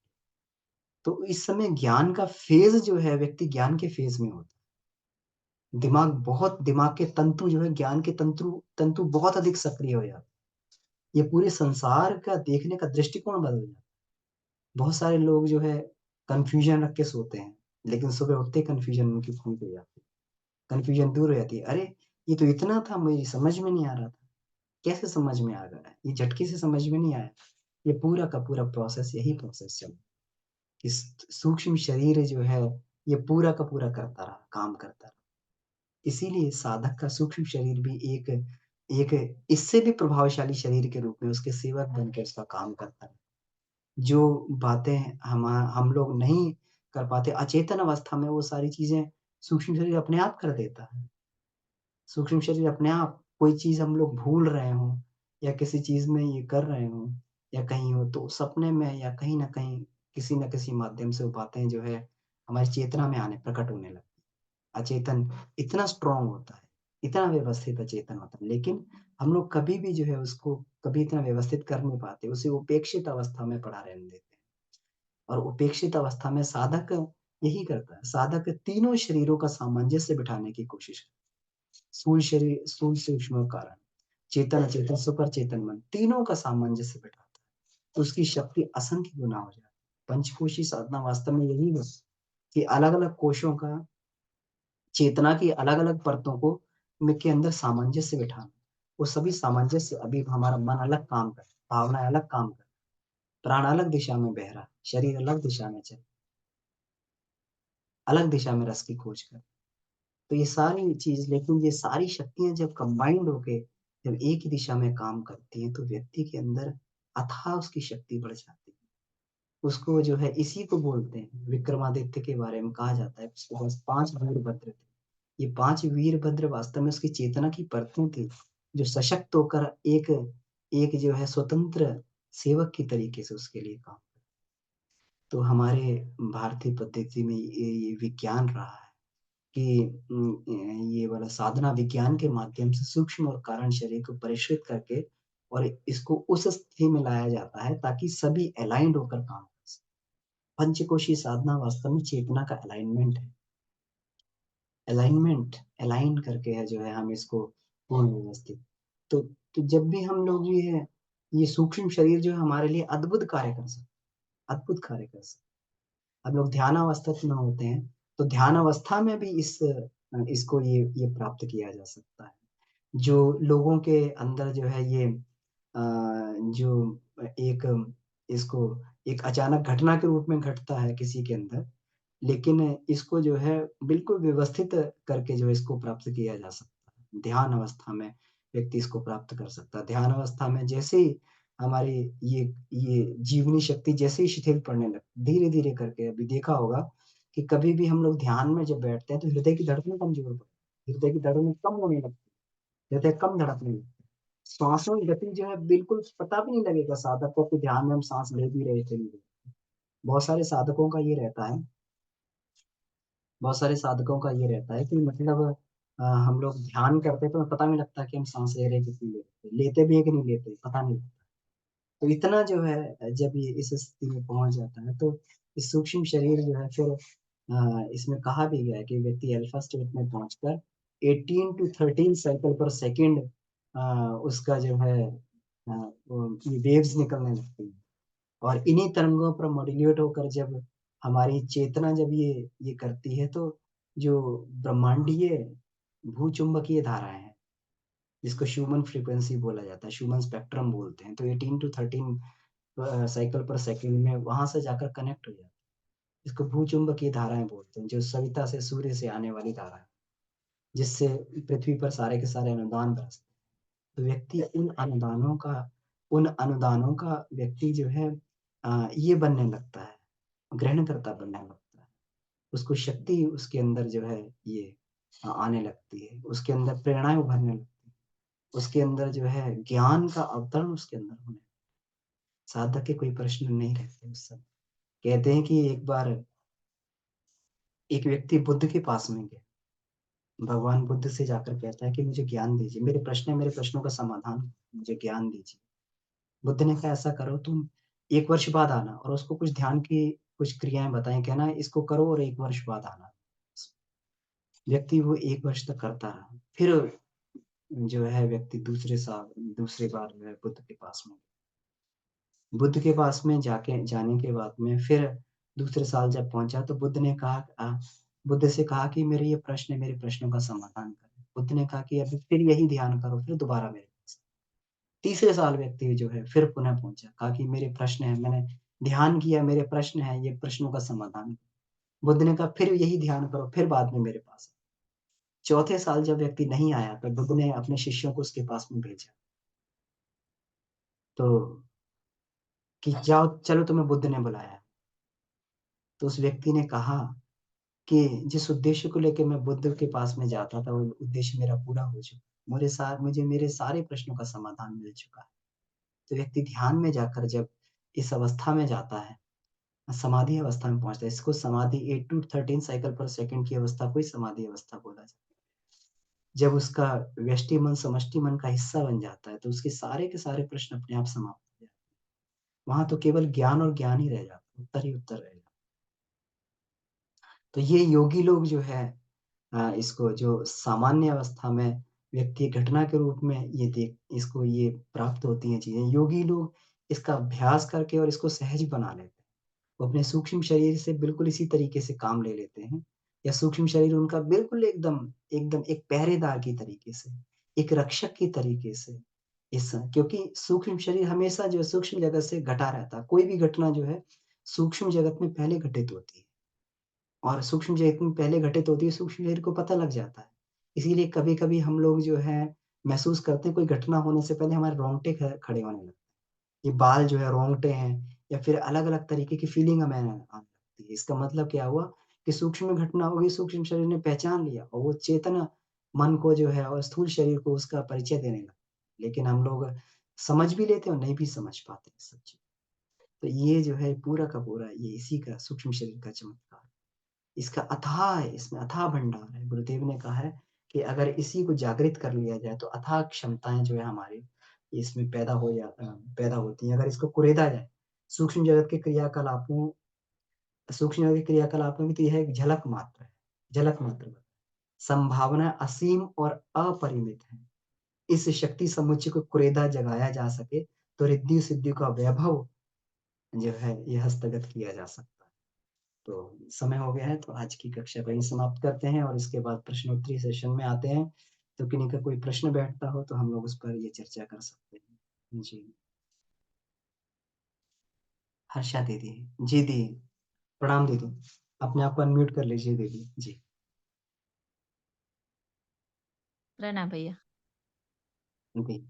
तो इस समय ज्ञान का फ़ेज़ जो है, व्यक्ति ज्ञान के फ़ेज़ में होता है। दिमाग के तंतु जो है, ज्ञान के तंतु तंतु बहुत अधिक सक्रिय हो जाते हैं। ये पूरे संसार का देखने का दृष्टिकोण बदल जाता है। बहुत सारे लोग जो है कन्फ्यूज़न रख के सोते हैं, लेकिन सुबह उठते ही कन्फ्यूज़न उनकी भूल हो जाती है। कन्फ्यूज़न दूर हो जाती है। अरे! ये तो इतना था, मुझे समझ में नहीं आ रहा था। कैसे समझ में आ गया? ये झटके से समझ में नहीं आया। ये पूरा का पूरा प्रोसेस, यही प्रोसेस चला। इस सूक्ष्म शरीर जो है, ये पूरा का पूरा करता रहा, काम करता रहा। इसीलिए साधक का सूक्ष्म शरीर भी एक एक इससे भी प्रभावशाली शरीर के रूप में उसके सेवक बन के उसका काम करता है। जो बातें हम लोग नहीं कर पाते, अचेतन अवस्था में वो सारी चीज़ें सूक्ष्म शरीर अपने आप कर देता है। सूक्ष्म शरीर अपने आप कोई चीज़ हम लोग भूल रहे हों या किसी चीज़ में ये कर रहे हों या कहीं हो, तो सपने में या कहीं न कहीं किसी न किसी माध्यम से वो बातें जो है हमारी चेतना में आने प्रकट होने लगती हैं। अचेतन इतना स्ट्रॉन्ग होता है, इतना व्यवस्थित अचेतन होता है, लेकिन हम लोग कभी भी जो है उसको कभी इतना व्यवस्थित कर नहीं पाते, उसे उपेक्षित अवस्था में पड़ा रहने देते हैं। और उपेक्षित अवस्था में साधक यही करता है, साधक तीनों शरीरों का सामंजस्य बिठाने की कोशिश करता है। स्थूल शरीर, स्थूल सूक्ष्म कारण, चेतन अचेतन सुपर चेतन मन, तीनों का सामंजस्य बिठाता है, तो उसकी शक्ति असंख्य गुना हो जाती है। पंचकोशी साधना वास्तव में यही है कि अलग-अलग कोशों का चेतना की अलग-अलग परतों को में के अंदर सामंजस्य बिठाना। वो सभी सामंजस्य अभी हमारा मन अलग काम कर रहा है, भावनाएँ अलग काम कर रही हैं, प्राण अलग दिशा में बह रहा है, शरीर अलग दिशा में चल अलग दिशा में रस की खोज कर। तो ये सारी चीज़ लेकिन ये सारी शक्तियाँ जब कंबाइंड होके जब एक ही दिशा में काम करती हैं, तो व्यक्ति के अंदर अथाह उसकी शक्ति बढ़ जाती है। उसको जो है इसी को बोलते हैं, विक्रमादित्य के बारे में कहा जाता है, उसके पास 5 वीरभद्र थे। ये 5 वीरभद्र वास्तव में उसकी चेतना की परतें थी, जो सशक्त होकर एक एक जो है स्वतंत्र सेवक की तरीके से उसके लिए काम तो हमारे भारतीय पद्धति में ये विज्ञान रहा है कि ये वाला साधना विज्ञान के माध्यम से सूक्ष्म और कारण शरीर को परिष्कृत करके और इसको उस स्थिति में लाया जाता है ताकि सभी अलाइन्ड होकर काम कर सकें। पंचकोशीय साधना वास्तव में चेतना का अलाइनमेंट है। अलाइनमेंट अलाइन करके है जो है हम इसको पूर्ण व्यवस्थित तो जब भी हम लोग ये सूक्ष्म शरीर जो है हमारे लिए अद्भुत कार्य कर सकते अद्भुत कार्य कर सकते हम लोग ध्यान अवस्था में होते हैं तो ध्यान अवस्था में भी इसको ये प्राप्त किया जा सकता है जो लोगों के अंदर जो है जो एक इसको एक अचानक घटना के रूप में घटता है किसी के अंदर लेकिन इसको जो है बिल्कुल व्यवस्थित करके जो है इसको प्राप्त किया जा सकता है। ध्यान अवस्था में व्यक्ति इसको प्राप्त कर सकता है। ध्यान अवस्था में जैसे ही हमारी ये जीवनी शक्ति जैसे ही शिथिल पड़ने लगती धीरे-धीरे करके अभी देखा होगा कि कभी भी हम लोग ध्यान में जब बैठते हैं तो हृदय की धड़कन कमज़ोर पड़ती है। हृदय की धड़कन कम होने लगती है, हृदय कम धड़कने लगती है। श्वासों की गति जो है बिल्कुल पता भी नहीं लगेगा साधक को कि ध्यान में हम साँस ले भी रहे थे, नहीं ले। बहुत सारे साधकों का ये रहता है बहुत सारे साधकों का ये रहता है कि मतलब हम लोग ध्यान करते हैं तो हमें पता नहीं लगता कि हम साँस ले रहे हैं कितनी लेते हैं। लेते भी हैं कि नहीं लेते, पता नहीं लगता। तो इतना जो है जब ये इस स्थिति में पहुँच जाता है तो इस सूक्ष्म शरीर जो है फिर इसमें कहा भी गया है कि व्यक्ति अल्फा स्टेट में पहुँचकर 18 टू 13 साइकिल पर सेकंड उसका जो है वो ये वेव्स निकलने लगती हैं। और इन्हीं तरंगों पर मॉड्यूलेट होकर जब हमारी चेतना जब ये करती है तो जो ब्रह्मांडीय भूचुम्बकीय धाराएँ हैं, जिसको शूमन फ्रीक्वेंसी बोला जाता है, शूमन स्पेक्ट्रम बोलते हैं, तो 18 टू 13 साइकिल पर सेकंड में वहाँ से जाकर कनेक्ट हो जाती है। इसको भूचुम्बकीय धाराएँ बोलते हैं, जो सविता से सूर्य से आने वाली धाराएँ, जिससे पृथ्वी पर सारे के सारे अनुदान बरसते हैं। तो व्यक्ति उन अनुदानों का व्यक्ति जो है ये बनने लगता है, ग्रहणकर्ता बनने लगता है। उसको शक्ति उसके अंदर जो है आने लगती है, उसके अंदर प्रेरणाएँ उभरने लगती हैं, उसके अंदर जो है ज्ञान का अवतरण उसके अंदर होने साधक के कोई प्रश्न नहीं रहते उस समय। कहते हैं कि एक बार एक व्यक्ति बुद्ध के पास में गया। भगवान बुद्ध से जाकर कहता है कि मुझे ज्ञान दीजिए, मेरे प्रश्नों का समाधान मुझे ज्ञान दीजिए। बुद्ध ने कहा ऐसा करो तुम 1 वर्ष बाद आना और उसको कुछ ध्यान की कुछ क्रियाएँ बताई, कहना इसको करो और 1 वर्ष बाद आना। व्यक्ति वो 1 वर्ष तक करता रहा। फिर जो है व्यक्ति दूसरी बार जो है बुद्ध के पास में बुद्ध के पास में जाके जाने के बाद में फिर दूसरे साल जब पहुँचा तो बुद्ध से कहा कि मेरे प्रश्नों का समाधान करें। बुद्ध ने कहा कि अभी फिर यही ध्यान करो, फिर दोबारा मेरे पास। तीसरे साल व्यक्ति जो है फिर पुनः पहुँचा, कहा कि मेरे प्रश्न हैं, मैंने ध्यान किया, मेरे प्रश्न हैं, ये प्रश्नों का समाधान बुद्ध ने कहा फिर यही ध्यान करो, फिर बाद में मेरे पास। चौथे साल जब व्यक्ति नहीं आया तो बुद्ध ने अपने शिष्यों को उसके पास में भेजा। तो कि जाओ चलो तुम्हें बुद्ध ने बुलाया। तो उस व्यक्ति ने कहा कि जिस उद्देश्य को लेके मैं बुद्ध के पास में जाता था, वो उद्देश्य मेरा पूरा हो चुका। मुझे मेरे सारे प्रश्नों का समाधान मिल चुका है। तो व्यक्ति ध्यान में जाकर जब इस अवस्था में जाता है, समाधि अवस्था में पहुँचता है। इसको समाधि 8 टू 13 साइकिल पर सेकंड की अवस्था को ही समाधि अवस्था बोला जाता है। जब उसका व्यष्टि मन समष्टि मन का हिस्सा बन जाता है, तो उसके सारे के सारे प्रश्न अपने आप समाप्त हो जाते हैं। वहाँ तो केवल ज्ञान और ज्ञान ही रह जाता है, उत्तर ही उत्तर रह जाता है। तो ये योगी लोग जो है इसको जो सामान्य अवस्था में व्यक्ति घटना के रूप में इसको ये प्राप्त होती हैं चीज़ें। योगी लोग इसका अभ्यास करके और इसको सहज बना लेते हैं। वो अपने सूक्ष्म शरीर से बिल्कुल इसी तरीके से काम ले लेते हैं या सूक्ष्म शरीर उनका बिल्कुल एकदम एकदम एक पहरेदार की तरीके से, एक रक्षक की तरीके से इस क्योंकि सूक्ष्म शरीर हमेशा जो है सूक्ष्म जगत से घटा रहता है। कोई भी घटना जो है सूक्ष्म जगत में पहले घटित होती है। और सूक्ष्म जगत में पहले घटित होती है, सूक्ष्म शरीर को पता लग जाता है। इसीलिए कभी-कभी हम लोग जो है महसूस करते हैं कोई घटना होने से पहले हमारे रोंगटे खड़े होने लगते हैं। ये बाल जो है रोंगटे हैं या फिर अलग-अलग तरीके की फीलिंग हमें आने लगती है। इसका मतलब क्या हुआ कि सूक्ष्म घटना होगी, सूक्ष्म शरीर ने पहचान लिया और वो चेतना मन को जो है और स्थूल शरीर को उसका परिचय देने लगा। लेकिन हम लोग समझ भी लेते हैं और नहीं भी समझ पाते हैं सब चीज़। तो ये जो है पूरा का पूरा ये इसी का सूक्ष्म शरीर का चमत्कार। इसका अथाह है, इसमें अथाह भंडार है। गुरुदेव ने कहा है कि अगर इसी को जागृत कर लिया जाए तो अथाह क्षमताएँ जो है हमारी इसमें पैदा होती हैं। अगर इसको कुरेदा जाए, सूक्ष्म जगत के क्रियाकलापों सूक्ष्म जगत के क्रियाकलापों की तो यह एक झलक मात्र है, झलक मात्र। संभावना असीम और अपरिमित है। इस शक्ति समुच्चय को कुरेदा जगाया जा सके तो रिद्धि-सिद्धि का वैभव जो है ये हस्तगत किया जा सकता है। तो समय हो गया है तो आज की कक्षा को यहीं समाप्त करते हैं और इसके बाद प्रश्नोत्तरी सेशन में आते हैं। तो किन्हीं का कोई प्रश्न बैठता हो तो हम लोग उस पर ये चर्चा कर सकते हैं। जी, हर्षा दीदी। जी दी, प्रणाम दीदी। अपने आप को अनम्यूट कर लीजिए दीदी। जी, प्रणाम भैया। जी,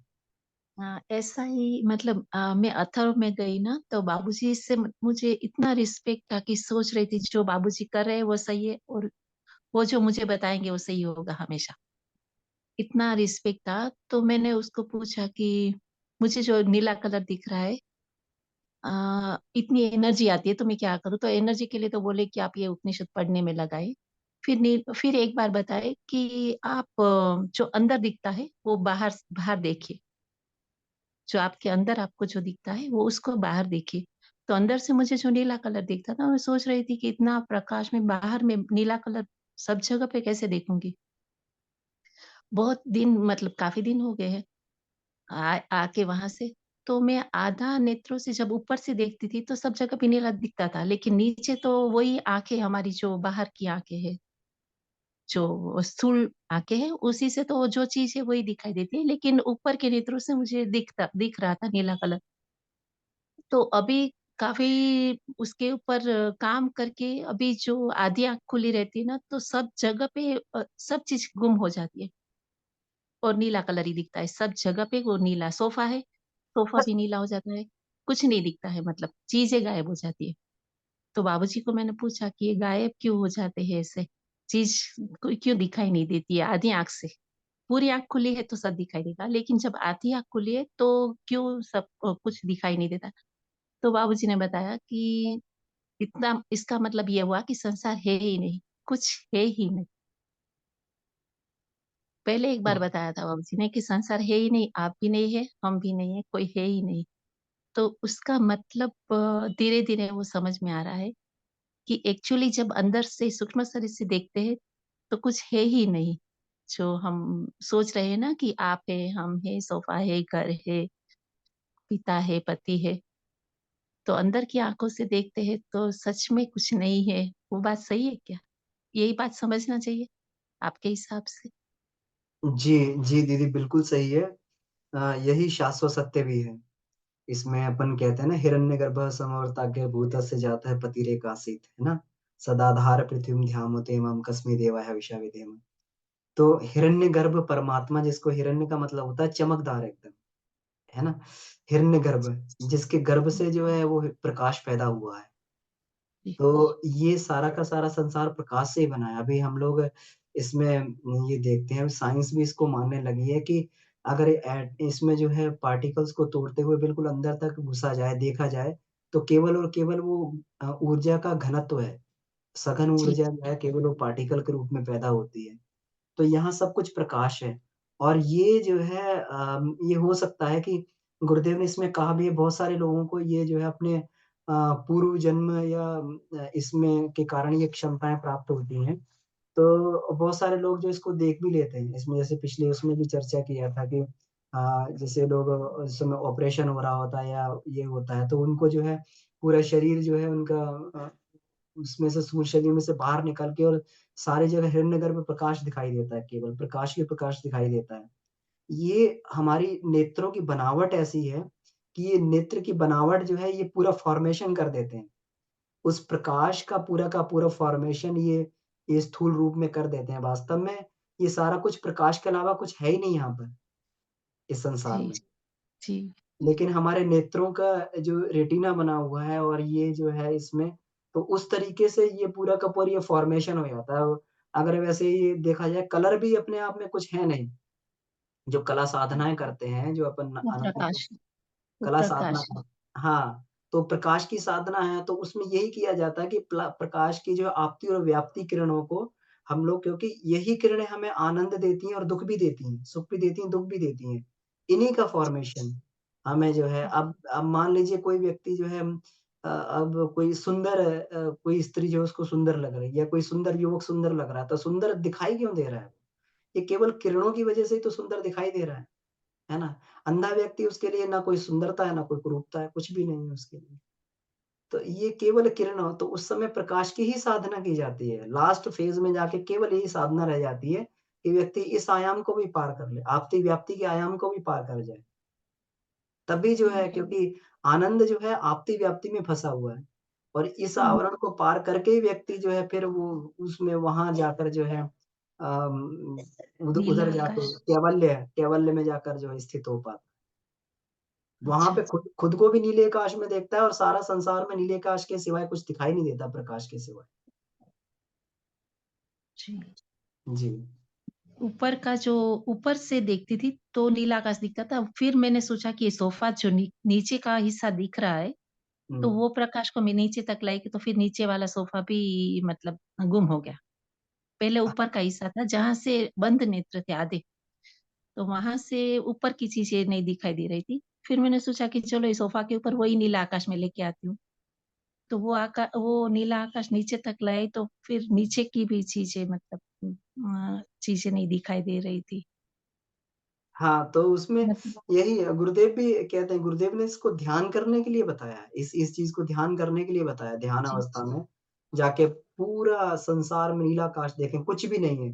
ऐसा ही मतलब मैं अथर्व में गई ना तो बाबूजी से मुझे इतना रिस्पेक्ट था कि सोच रही थी जो बाबूजी कर रहे हैं वो सही है और वो जो मुझे बताएंगे वो सही होगा हमेशा। इतना रिस्पेक्ट था तो मैंने उसको पूछा कि मुझे जो नीला कलर दिख रहा है इतनी एनर्जी आती है तो मैं क्या करूँ? तो एनर्जी के लिए तो बोले कि आप ये उपनिषद पढ़ने में लगाए। फिर एक बार बताए कि आप जो अंदर दिखता है वो बाहर बाहर देखिए। जो आपके अंदर आपको जो दिखता है वो उसको बाहर देखिए। तो अंदर से मुझे जो नीला कलर दिखता था मैं सोच रही थी कि इतना प्रकाश में बाहर में नीला कलर सब जगह पे कैसे देखूंगी। बहुत दिन मतलब काफी दिन हो गए हैं आके वहां से। तो मैं आधा नेत्रों से जब ऊपर से देखती थी तो सब जगह पे नीला दिखता था लेकिन नीचे तो वही आंखें हमारी जो बाहर की आंखें हैं जो स्थूल आंखें हैं उसी से तो जो चीज है वही दिखाई देती है लेकिन ऊपर के नेत्रों से मुझे दिख रहा था नीला कलर। तो अभी काफ़ी उसके ऊपर काम करके अभी जो आधी आँख खुली रहती है ना, तो सब जगह पे सब चीज़ गुम हो जाती है और नीला कलर ही दिखता है। सब जगह पे वो नीला सोफ़ा है, सोफ़ा भी नीला हो जाता है, कुछ नहीं दिखता है मतलब चीज़ें गायब हो जाती है। तो बाबूजी को मैंने पूछा कि ये गायब क्यों हो जाते हैं ऐसे? चीज़ कोई क्यों दिखाई नहीं देती है आधी आँख से? पूरी आँख खुली है तो सब दिखाई देगा, लेकिन जब आधी आँख खुली है तो क्यों सब कुछ दिखाई नहीं देता? तो बाबूजी ने बताया कि इतना इसका मतलब ये हुआ कि संसार है ही नहीं, कुछ है ही नहीं। पहले एक बार बताया था बाबूजी ने कि संसार है ही नहीं, आप भी नहीं है, हम भी नहीं है, कोई है ही नहीं। तो उसका मतलब धीरे-धीरे वो समझ में आ रहा है कि एक्चुअली जब अंदर से सूक्ष्म शरीर से देखते हैं, तो कुछ है ही नहीं। जो हम सोच रहे हैं ना कि आप है, हम है, सोफ़ा है, घर है, पिता है, पति है। तो अंदर की आँखों से देखते हैं तो सच में कुछ नहीं है। वो बात सही है क्या? यही बात समझना चाहिए आपके हिसाब से? जी, जी दीदी बिल्कुल सही है। यही शाश्वत सत्य भी है। इसमें अपन कहते हैं ना हिरण्यगर्भः समवर्ताग्र भूतस्य जातः पतिरेकासीत्, है ना? सदाधार पृथिवीं ध्यायेत् मां कस्मै देवाय हविषा विधेम। तो हिरण्यगर्भ परमात्मा जिसको हिरण्य का मतलब होता है चमकदार एकदम, है ना? हिरण्यगर्भ जिसके गर्भ से जो है वो प्रकाश पैदा हुआ है। जी, तो ये सारा का सारा संसार प्रकाश से ही बना है। अभी हम लोग इसमें ये देखते हैं साइंस भी इसको मानने लगी है कि अगर इसमें जो है पार्टिकल्स को तोड़ते हुए बिल्कुल अंदर तक घुसा जाए, देखा जाए, तो केवल और केवल वो ऊर्जा का घनत्व है। सघन जी, ऊर्जा जो है केवल वो पार्टिकल के रूप में पैदा होती है। तो यहाँ सब कुछ प्रकाश है और ये जो है ये हो सकता है कि गुरुदेव ने इसमें कहा भी है बहुत सारे लोगों को ये जो है अपने पूर्व जन्म या इसमें के कारण ये क्षमताएँ प्राप्त होती हैं। तो बहुत सारे लोग जो इसको देख भी लेते हैं। इसमें जैसे पिछले उसमें भी चर्चा किया था कि जैसे लोग उस समय ऑपरेशन हो रहा होता है या ये होता है तो उनको जो है पूरा शरीर जो है उनका अ, उसमें से सूर्य शरीर में से बाहर निकल के और सारी जगह हिरण्यगर्भ में प्रकाश दिखाई देता है केवल, प्रकाश ही प्रकाश दिखाई देता है। ये हमारी नेत्रों की बनावट ऐसी है कि ये नेत्र की बनावट जो है ये पूरा फ़ॉर्मेशन कर देते हैं। उस प्रकाश का पूरा फ़ॉर्मेशन ये स्थूल रूप में कर देते हैं। वास्तव में ये सारा कुछ प्रकाश के अलावा कुछ है ही नहीं यहाँ पर, इस संसार जी, में। जी, लेकिन हमारे नेत्रों का जो रेटिना बना हुआ है और ये जो है इसमें, तो उस तरीके से ये पूरा का पूरा ये फ़ॉर्मेशन हो जाता है। अगर वैसे ये देखा जाए कलर भी अपने आप में कुछ है नहीं। जो कला साधनाएँ करते हैं, जो अपन वो प्रकाश वो कला साधना प्रकाश है। हाँ, तो प्रकाश की साधना है, तो उसमें यही किया जाता है कि प्रकाश की जो आपती और व्याप्ति किरणों को हम लोग क्योंकि यही किरणें हमें आनंद देती हैं और दुःख भी देती हैं, सुख भी देती हैं, दुःख भी देती हैं। इन्हीं का फ़ॉर्मेशन हमें जो है अब मान लीजिए कोई व्यक्ति जो है अब कोई सुंदर कोई स्त्री जो है उसको सुंदर लग रही है या कोई सुंदर युवक सुंदर लग रहा है, तो सुंदर दिखाई क्यों दे रहा है? ये केवल किरणों की वजह से ही तो सुंदर दिखाई दे रहा है ना? अंधा व्यक्ति उसके लिए ना कोई सुंदरता है, ना कोई कुरूपता है, कुछ भी नहीं है उसके लिए। तो ये केवल किरण तो उस समय प्रकाश की ही साधना की जाती है। लास्ट फेज़ में जाके केवल यही साधना रह जाती है कि व्यक्ति इस आयाम को भी पार कर ले, आपती-व्याप्ति के आयाम को भी पार कर जाए। तभी जो है हुँ, क्योंकि आनंद जो है आपती-व्याप्ति में फँसा हुआ है और इस हुँ, आवरण को पार करके ही व्यक्ति जो है फिर वो उसमें वहाँ जाकर जो है नीला उधर जाके आकाश। कैवल्य में जाकर जो है स्थित हो पाता है। वहाँ अच्छा, पे खुद खुद को भी नीले आकाश में देखता है और सारा संसार में नीले आकाश के सिवाय कुछ दिखाई नहीं देता प्रकाश के सिवाय। जी। जी। ऊपर का जो ऊपर से देखती थी तो नीला आकाश दिखता था। फिर मैंने सोचा कि ये सोफ़ा जो नीचे का हिस्सा दिख रहा है, हुँ। तो वो प्रकाश को मैं नीचे तक लाई तो फिर नीचे वाला सोफ़ा भी मतलब गुम हो गया। पहले ऊपर का हिस्सा था जहाँ से बंद नेत्र थे आधे, तो वहाँ से ऊपर की चीज़ें नहीं दिखाई दे रही थी। फिर मैंने सोचा कि चलो इस सोफ़ा के ऊपर वही नीला आकाश मैं लेके आती हूँ। तो वो नीला आकाश नीचे तक लाए तो फिर नीचे की भी चीज़ें मतलब चीज़ें नहीं दिखाई दे रही थी। हाँ, तो उसमें मतलब यही है गुरुदेव भी कहते हैं गुरुदेव ने इसको ध्यान करने के लिए बताया है। इस चीज़ को ध्यान करने के लिए बताया ध्यान जी, अवस्था में जाके पूरा संसार में नीला आकाश देखें, कुछ भी नहीं है।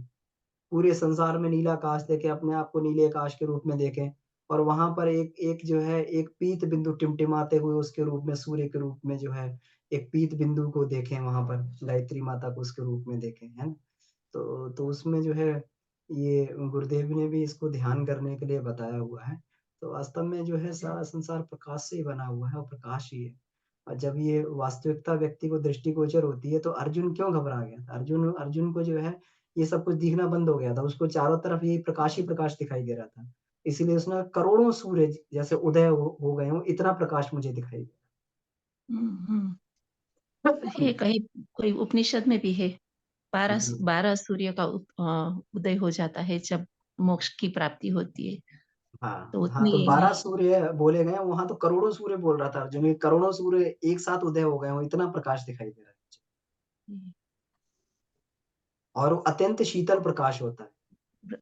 पूरे संसार में नीला आकाश देखें, अपने आप को नीले आकाश के रूप में देखें और वहाँ पर एक एक जो है एक पीत बिंदु टिमटिमाते हुए उसके रूप में सूर्य के रूप में जो है एक पीत बिंदु को देखें वहाँ पर, गायत्री माता को उसके रूप में देखें, है ना? तो उसमें जो है ये गुरुदेव ने भी इसको ध्यान करने के लिए बताया हुआ है। तो वास्तव में जो है सारा संसार प्रकाश से ही बना हुआ है और प्रकाश ही है। और जब ये वास्तविकता व्यक्ति को दृष्टिगोचर होती है तो अर्जुन क्यों घबरा गया था? अर्जुन अर्जुन को जो है ये सब कुछ दिखना बंद हो गया था। उसको चारों तरफ यही प्रकाश ही प्रकाश दिखाई दे रहा था। इसीलिए उसने करोड़ों सूरज जैसे उदय हो गए हों, इतना प्रकाश मुझे दिखाई दे हुँ, हुँ। रहा है है। कहीं कोई उपनिषद में भी है, जी। 12 सूर्य का उदय हो जाता है जब मोक्ष की प्राप्ति होती है, तो हाँ, उतनी तो 12 सूर्य बोले गए हैं, वहाँ तो करोड़ों सूर्य बोल रहा था अर्जुन, ये करोड़ों सूर्य एक साथ उदय हो गए हों, इतना प्रकाश दिखाई दे रहा है मुझे। हुँ, और वो अत्यंत शीतल प्रकाश होता है।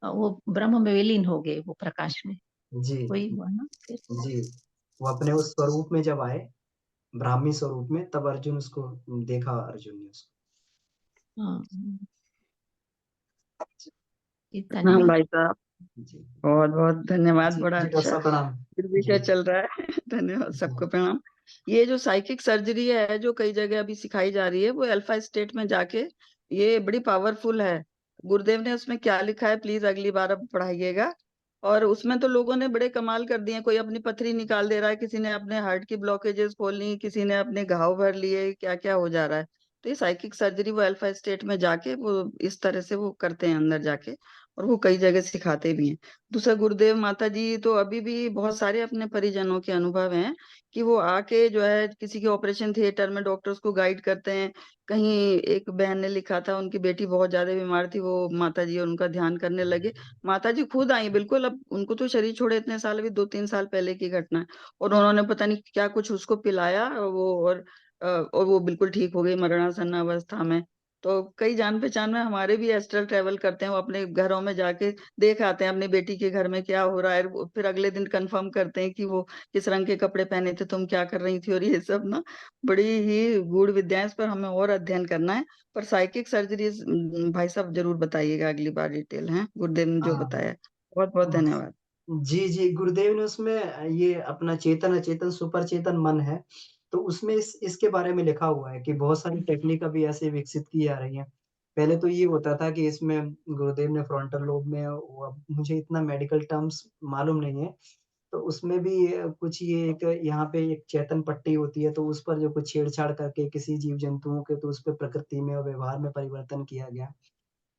वो ब्रह्म में विलीन हो गए वो प्रकाश में, जी, वही हुआ ना फिर? जी। वो अपने उस स्वरूप में जब आए, ब्राह्मी स्वरूप में, तब अर्जुन उसको देखा अर्जुन ने उसको। हाँ, जी हाँ धन्यवाद। भाई साहब, जी, बहुत-बहुत धन्यवाद, जी, बड़ा जी, डॉक्टर अच्छा साहब प्रणाम। निर्विषय जी, चल रहा है। धन्यवाद, जी, सबको प्रणाम। ये जो साइकिक सर्जरी है, जो कई जगह अभी सिखाई जा रही है, वो अल्फा स्टेट में जाके ये बड़ी पावरफुल है। गुरुदेव ने उसमें क्या लिखा है, प्लीज़ अगली बार अब पढ़ाइएगा। और उसमें तो लोगों ने बड़े कमाल कर दिए, कोई अपनी पथरी निकाल दे रहा है, किसी ने अपने हार्ट की ब्लॉकेजेस खोल ली, किसी ने अपने घाव भर लिए, क्या-क्या हो जा रहा है। तो ये साइकिक सर्जरी वो अल्फा स्टेट में जाके वो इस तरह से वो करते हैं अंदर जाके। और वो कई जगह सिखाते भी हैं। दूसरा, गुरुदेव माता जी तो अभी भी बहुत सारे अपने परिजनों के अनुभव हैं कि वो आके जो है किसी के ऑपरेशन थिएटर में डॉक्टर्स को गाइड करते हैं। कहीं एक बहन ने लिखा था उनकी बेटी बहुत ज्यादा बीमार थी, वो माता जी और उनका ध्यान करने लगे। माता जी खुद आई, बिल्कुल, अब उनको तो शरीर छोड़े इतने साल, अभी 2-3 साल पहले की घटना है। और उन्होंने पता नहीं क्या कुछ उसको पिलाया, और वो बिल्कुल ठीक हो गई मरणासन्न अवस्था में। तो कई जान पहचान में हमारे भी एस्ट्रल ट्रेवल करते हैं, वो अपने घरों में जाके देख आते हैं अपनी बेटी के घर में क्या हो रहा है, फिर अगले दिन कंफर्म करते हैं कि वो किस रंग के कपड़े पहने थे, तुम क्या कर रही थी, और ये सब ना बड़ी ही गूढ़ विद्या है। इस पर हमें और अध्ययन करना है। पर साइकिक सर्जरी भाई साहब जरूर बताइएगा अगली बार डिटेल है, गुरुदेव ने जो हाँ, बताया। बहुत बहुत धन्यवाद। जी, जी, गुरुदेव ने उसमें ये अपना चेतन, अचेतन, सुपर चेतन मन है, तो उसमें इसके बारे में लिखा हुआ है कि बहुत सारी टेक्निक अभी ऐसे विकसित की जा रही हैं। पहले तो ये होता था कि इसमें गुरुदेव ने फ्रंटल लोब में वो अब मुझे इतना मेडिकल टर्म्स मालूम नहीं है, तो उसमें भी कुछ ये एक यहाँ पे एक चेतन पट्टी होती है, तो उस पर जो कुछ छेड़छाड़ करके किसी जीव-जंतुओं के तो उसपे प्रकृति में और व्यवहार में परिवर्तन किया गया।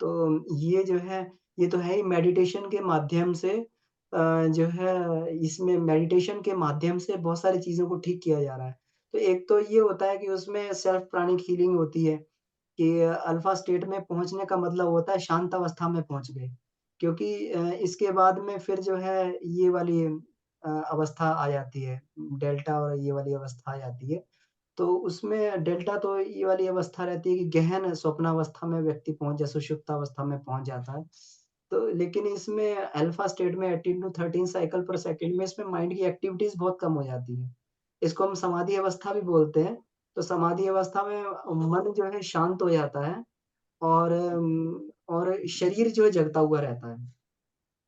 तो ये जो है, ये तो है ही मेडिटेशन के माध्यम से जो है इसमें मेडिटेशन के माध्यम से बहुत सारी चीज़ों को ठीक किया जा रहा है। तो एक तो ये होता है कि उसमें सेल्फ प्राणिक हीलिंग होती है कि अल्फा स्टेट में पहुँचने का मतलब होता है शांत अवस्था में पहुँच गए। क्योंकि इसके बाद में फिर जो है ये वाली अवस्था आ जाती है, डेल्टा और ये वाली अवस्था आ जाती है। तो उसमें डेल्टा तो ये वाली अवस्था रहती है कि गहन स्वप्नावस्था में व्यक्ति पहुँच जाए, सुषुप्तावस्था में पहुँच जाता है। तो लेकिन इसमें अल्फा स्टेट में 18 टू 13 साइकिल पर सेकंड में इसमें माइंड की एक्टिविटीज़ बहुत कम हो जाती है। इसको हम समाधि अवस्था भी बोलते हैं। तो समाधि अवस्था में मन जो है शांत हो जाता है और शरीर जो है जगता हुआ रहता है।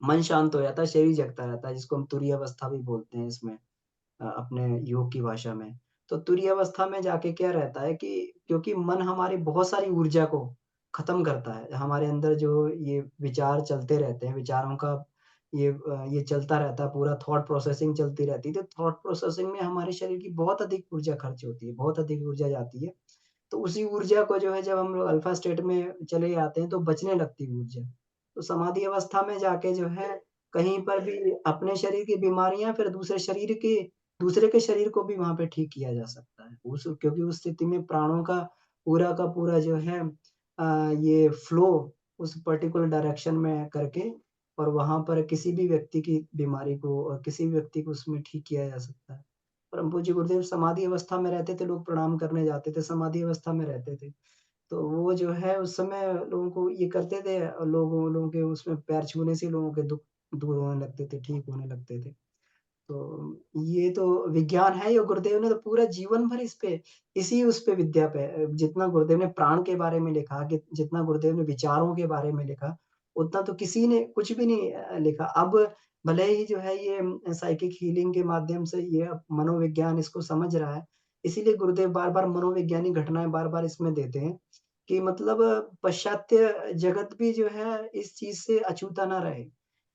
मन शांत हो जाता है, शरीर जगता रहता है, जिसको हम तुरीय अवस्था भी बोलते हैं इसमें। अपने योग की भाषा में। तो तुरीय अवस्था में जाके क्या रहता है कि क्योंकि मन हमारी बहुत सारी ऊर्जा को खत्म करता है। हमारे अंदर जो ये विचार चलते रहते हैं, विचारों का ये चलता रहता है, पूरा थॉट प्रोसेसिंग चलती रहती है। तो थॉट प्रोसेसिंग में हमारे शरीर की बहुत अधिक ऊर्जा खर्च होती है, बहुत अधिक ऊर्जा जाती है। तो उसी ऊर्जा को जो है जब हम लोग अल्फा स्टेट में चले जाते हैं तो बचने लगती है ऊर्जा। तो समाधि अवस्था में जाके जो है कहीं पर भी अपने शरीर की बीमारियाँ फिर दूसरे के शरीर को भी वहाँ पे ठीक किया जा सकता है। उस क्योंकि उस स्थिति में प्राणों का पूरा जो है ये फ्लो उस पर्टिकुलर डायरेक्शन में करके और वहाँ पर किसी भी व्यक्ति की बीमारी को और किसी भी व्यक्ति को उसमें ठीक किया जा सकता है। परम पूज्य गुरुदेव समाधि अवस्था में रहते थे, लोग प्रणाम करने जाते थे, समाधि अवस्था में रहते थे। तो वो जो है उस समय लोगों को ये करते थे और लोगों के उसमें पैर छूने से लोगों के दुःख दूर होने लगते थे, ठीक होने लगते थे। तो ये तो विज्ञान है, ये गुरुदेव ने तो पूरा जीवन भर इसी उस पे विद्या पे जितना गुरुदेव ने प्राण के बारे में लिखा, कि जितना गुरुदेव ने विचारों के बारे में लिखा, उतना तो किसी ने कुछ भी नहीं लिखा। अब भले ही जो है ये साइकिक हीलिंग के माध्यम से ये अब मनोविज्ञान इसको समझ रहा है, इसीलिए गुरुदेव बार-बार मनोवैज्ञानिक घटनाएँ बार-बार इसमें देते हैं, कि मतलब पाश्चात्य जगत भी जो है इस चीज़ से अछूता ना रहे।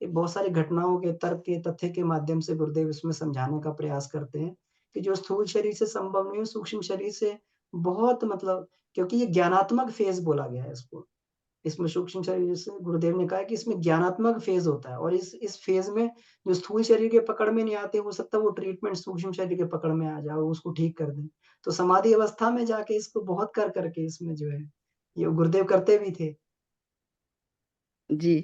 ये बहुत सारी घटनाओं के तर्क के तथ्य के माध्यम से गुरुदेव इसमें समझाने का प्रयास करते हैं कि जो स्थूल शरीर से संभव नहीं है, सूक्ष्म शरीर से बहुत मतलब क्योंकि ये ज्ञानात्मक फ़ेज़ बोला गया है इसको। इसमें सूक्ष्म शरीर से गुरुदेव ने कहा है कि इसमें ज्ञानात्मक फ़ेज़ होता है और इस फ़ेज़ में जो स्थूल शरीर के पकड़ में नहीं आते, हो सकता है वो ट्रीटमेंट सूक्ष्म शरीर के पकड़ में आ जाए और उसको ठीक कर दें। तो समाधि अवस्था में जाके इसको बहुत कर के इसमें जो है, ये गुरुदेव करते भी थे। जी,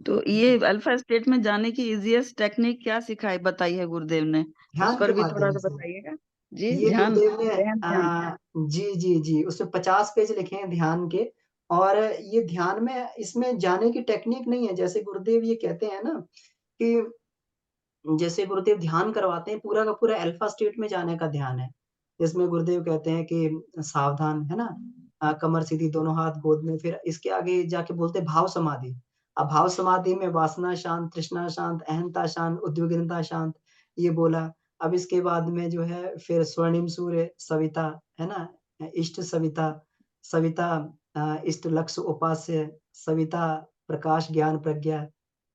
तो ये अल्फा स्टेट में जाने की ईज़ीएस्ट टेक्निक क्या सिखाई बताई है गुरुदेव ने? उस ध्यान पर के भी माध्यम थोड़ा-सा से। बताइएगा। जी, ये ध्यान, गुरुदेव ने गहन ध्यान। जी, जी, जी, उसमें 50 पेज लिखे हैं ध्यान के और ये ध्यान में इसमें जाने की टेक्निक नहीं है, जैसे गुरुदेव ये कहते हैं ना कि जैसे गुरुदेव ध्यान करवाते हैं, पूरा का पूरा अल्फा स्टेट में जाने का ध्यान है। जिसमें गुरुदेव कहते हैं कि सावधान, है ना? कमर सीधी, दोनों हाथ गोद में, फिर इसके आगे जाके बोलते हैं भाव समाधि। अब भाव समाधि में वासना शांत, तृष्णा शांत, अहंता शांत, उद्विग्नता शांत, ये बोला। अब इसके बाद में जो है फिर स्वर्णिम सूर्य, सविता, है ना? इष्ट सविता, सविता इष्ट लक्ष्य उपास्य, सविता प्रकाश ज्ञान प्रज्ञा,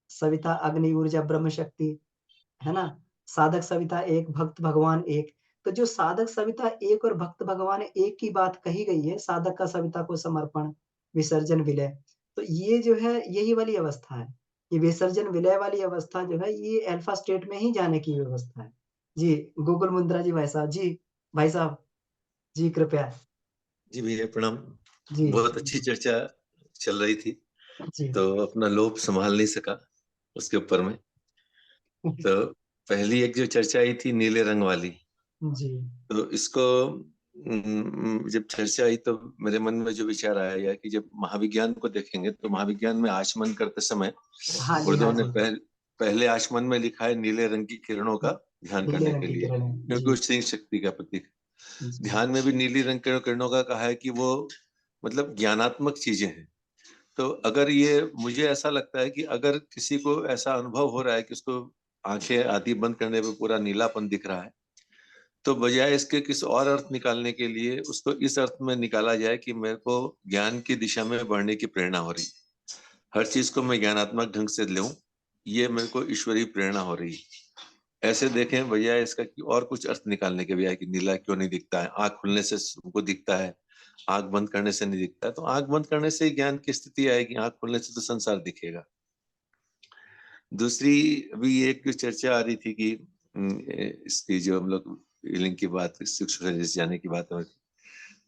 सविता अग्नि ऊर्जा ब्रह्म शक्ति, है ना? साधक सविता एक, भक्त भगवान एक। तो जो साधक सविता एक और भक्त भगवान एक की बात कही गई है, साधक का सविता को समर्पण, विसर्जन, विलय। तो ये जो है यही वाली अवस्था है। ये विसर्जन विलय वाली अवस्था जो है ये अल्फा स्टेट में ही जाने की व्यवस्था है। जी, गोकुल मुद्रा जी भाई साहब। जी, भाई साहब। जी, कृपया। जी भैया प्रणाम। जी, बहुत अच्छी चर्चा चल रही थी, जी। तो अपना लोभ संभाल नहीं सका उसके ऊपर में। तो पहली एक जो चर्चा आई थी नीले रंग वाली, जी। तो इसको जब चर्चा आई तो मेरे मन में जो विचार आया कि जब महाविज्ञान को देखेंगे तो महाविज्ञान में आचमन करते समय हाँ जी, गुरुदेव हाँ ने जी। पहले आचमन में लिखा है नीले रंग की किरणों का ध्यान नीले करने रंग के की लिए, किरणें। क्योंकि जी, वो सिंह शक्ति का प्रतीक है। जी। ध्यान में भी नीली रंग के किरणों का कहा है कि वो मतलब ज्ञानात्मक चीजें हैं। तो अगर ये, मुझे ऐसा लगता है कि अगर किसी को ऐसा अनुभव हो रहा है कि उसको आंखें आदि बंद करने पे पूरा नीलापन दिख रहा है, तो बजाय इसके किसी और अर्थ निकालने के लिए उसको इस अर्थ में निकाला जाए कि मेरे को ज्ञान की दिशा में बढ़ने की प्रेरणा हो रही, हर चीज को मैं ज्ञानात्मक ढंग से लूं, ये मेरे को ईश्वरीय प्रेरणा हो रही। ऐसे देखें बजाय इसका कि और कुछ अर्थ निकालने के बजाय कि नीला क्यों नहीं दिखता है, आंख खुलने से हमको दिखता है, आंख बंद करने से नहीं दिखता है। तो आंख बंद करने से ही ज्ञान की स्थिति आएगी, आंख खुलने से तो संसार दिखेगा। दूसरी अभी एक चर्चा आ रही थी कि इसकी जो हम लोग लिंग की बात, सूक्ष्म शरीर से जाने की बात हो रही,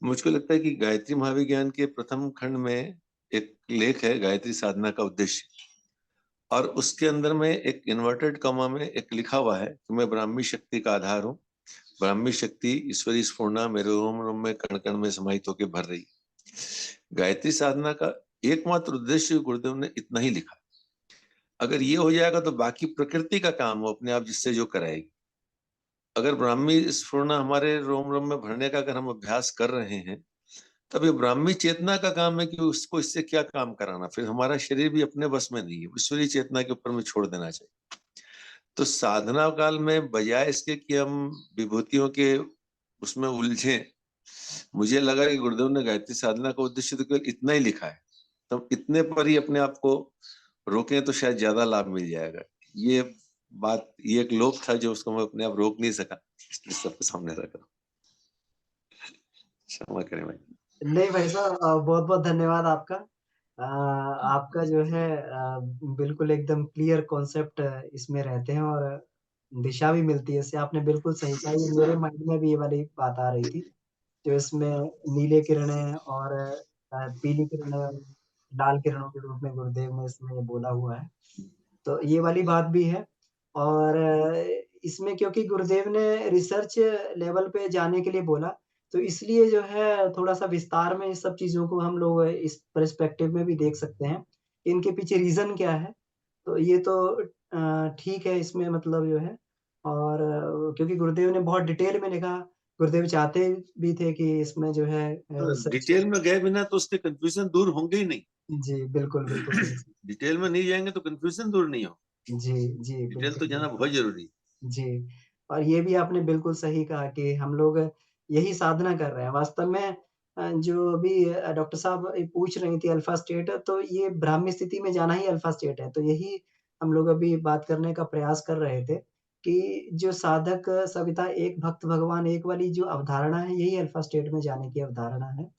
मुझको लगता है कि गायत्री महाविज्ञान के प्रथम खंड में एक लेख है गायत्री साधना का उद्देश्य, और उसके अंदर में एक इन्वर्टेड कॉमा में एक लिखा हुआ है कि मैं ब्राह्मी शक्ति का आधार हूँ, ब्राह्मी शक्ति ईश्वरी स्फूर्णा मेरे रोम रोम में कण कण में समाहित होकर भर रही। गायत्री साधना का एकमात्र उद्देश्य गुरुदेव ने इतना ही लिखा। अगर ये हो जाएगा तो बाकी प्रकृति का काम वो अपने आप जिससे जो कराएगी। अगर ब्राह्मी स्फुरना हमारे रोम रोम में भरने का अगर हम अभ्यास कर रहे हैं, तब ये ब्राह्मी चेतना का काम है कि उसको इससे क्या काम कराना, फिर हमारा शरीर भी अपने बस में नहीं है, ईश्वरीय चेतना के ऊपर में छोड़ देना चाहिए। तो साधना काल में बजाय इसके कि हम विभूतियों के उसमें उलझे, मुझे लगा कि गुरुदेव ने गायत्री साधना का उद्देश्य तो केवल इतना ही लिखा है, तो इतने पर ही अपने आप को रोकें तो शायद ज्यादा लाभ मिल जाएगा। ये बात, ये एक लोभ था जो उसको मैं अपने आप रोक नहीं सका, इसलिए सबके सामने रख रहा हूँ। क्षमा करें भाई। नहीं भाई साहब, बहुत-बहुत धन्यवाद आपका। आपका जो है बिल्कुल एकदम क्लियर कॉन्सेप्ट इसमें रहते हैं और दिशा भी मिलती है इससे। आपने बिल्कुल सही कहा, ये मेरे माइंड में भी ये वाली बात आ रही थी, जो इसमें नीले किरणें और पीली किरणें, लाल किरणों के रूप में गुरुदेव ने इसमें बोला हुआ है। तो ये वाली बात भी है और इसमें क्योंकि गुरुदेव ने रिसर्च लेवल पे जाने के लिए बोला, तो इसलिए जो है थोड़ा-सा विस्तार में इस सब चीज़ों को हम लोग इस पर्सपेक्टिव में भी देख सकते हैं, कि इनके पीछे रीज़न क्या है। तो ये तो ठीक है इसमें मतलब जो है और क्योंकि गुरुदेव ने बहुत डिटेल में लिखा, गुरुदेव चाहते भी थे कि इसमें जो है रिसर्च। डिटेल में गए बिना तो उसके कंफ्यूजन दूर होंगे ही नहीं। जी, बिल्कुल, बिल्कुल सही। डिटेल में नहीं जाएंगे तो कंफ्यूजन दूर नहीं हो। जी, जी, डिटेल तो बिल्कुल। जाना बहुत जरूरी है। जी, और ये भी आपने बिल्कुल सही कहा कि हम लोग यही साधना कर रहे हैं। वास्तव में जो अभी डॉक्टर साहब पूछ रही थी अल्फ़ा स्टेट, तो ये ब्राह्मी स्थिति में जाना ही अल्फ़ा स्टेट है। तो यही हम लोग अभी बात करने का प्रयास कर रहे थे कि जो साधक सविता एक भक्त भगवान एक वाली जो अवधारणा है, यही अल्फ़ा स्टेट में जाने की अवधारणा है।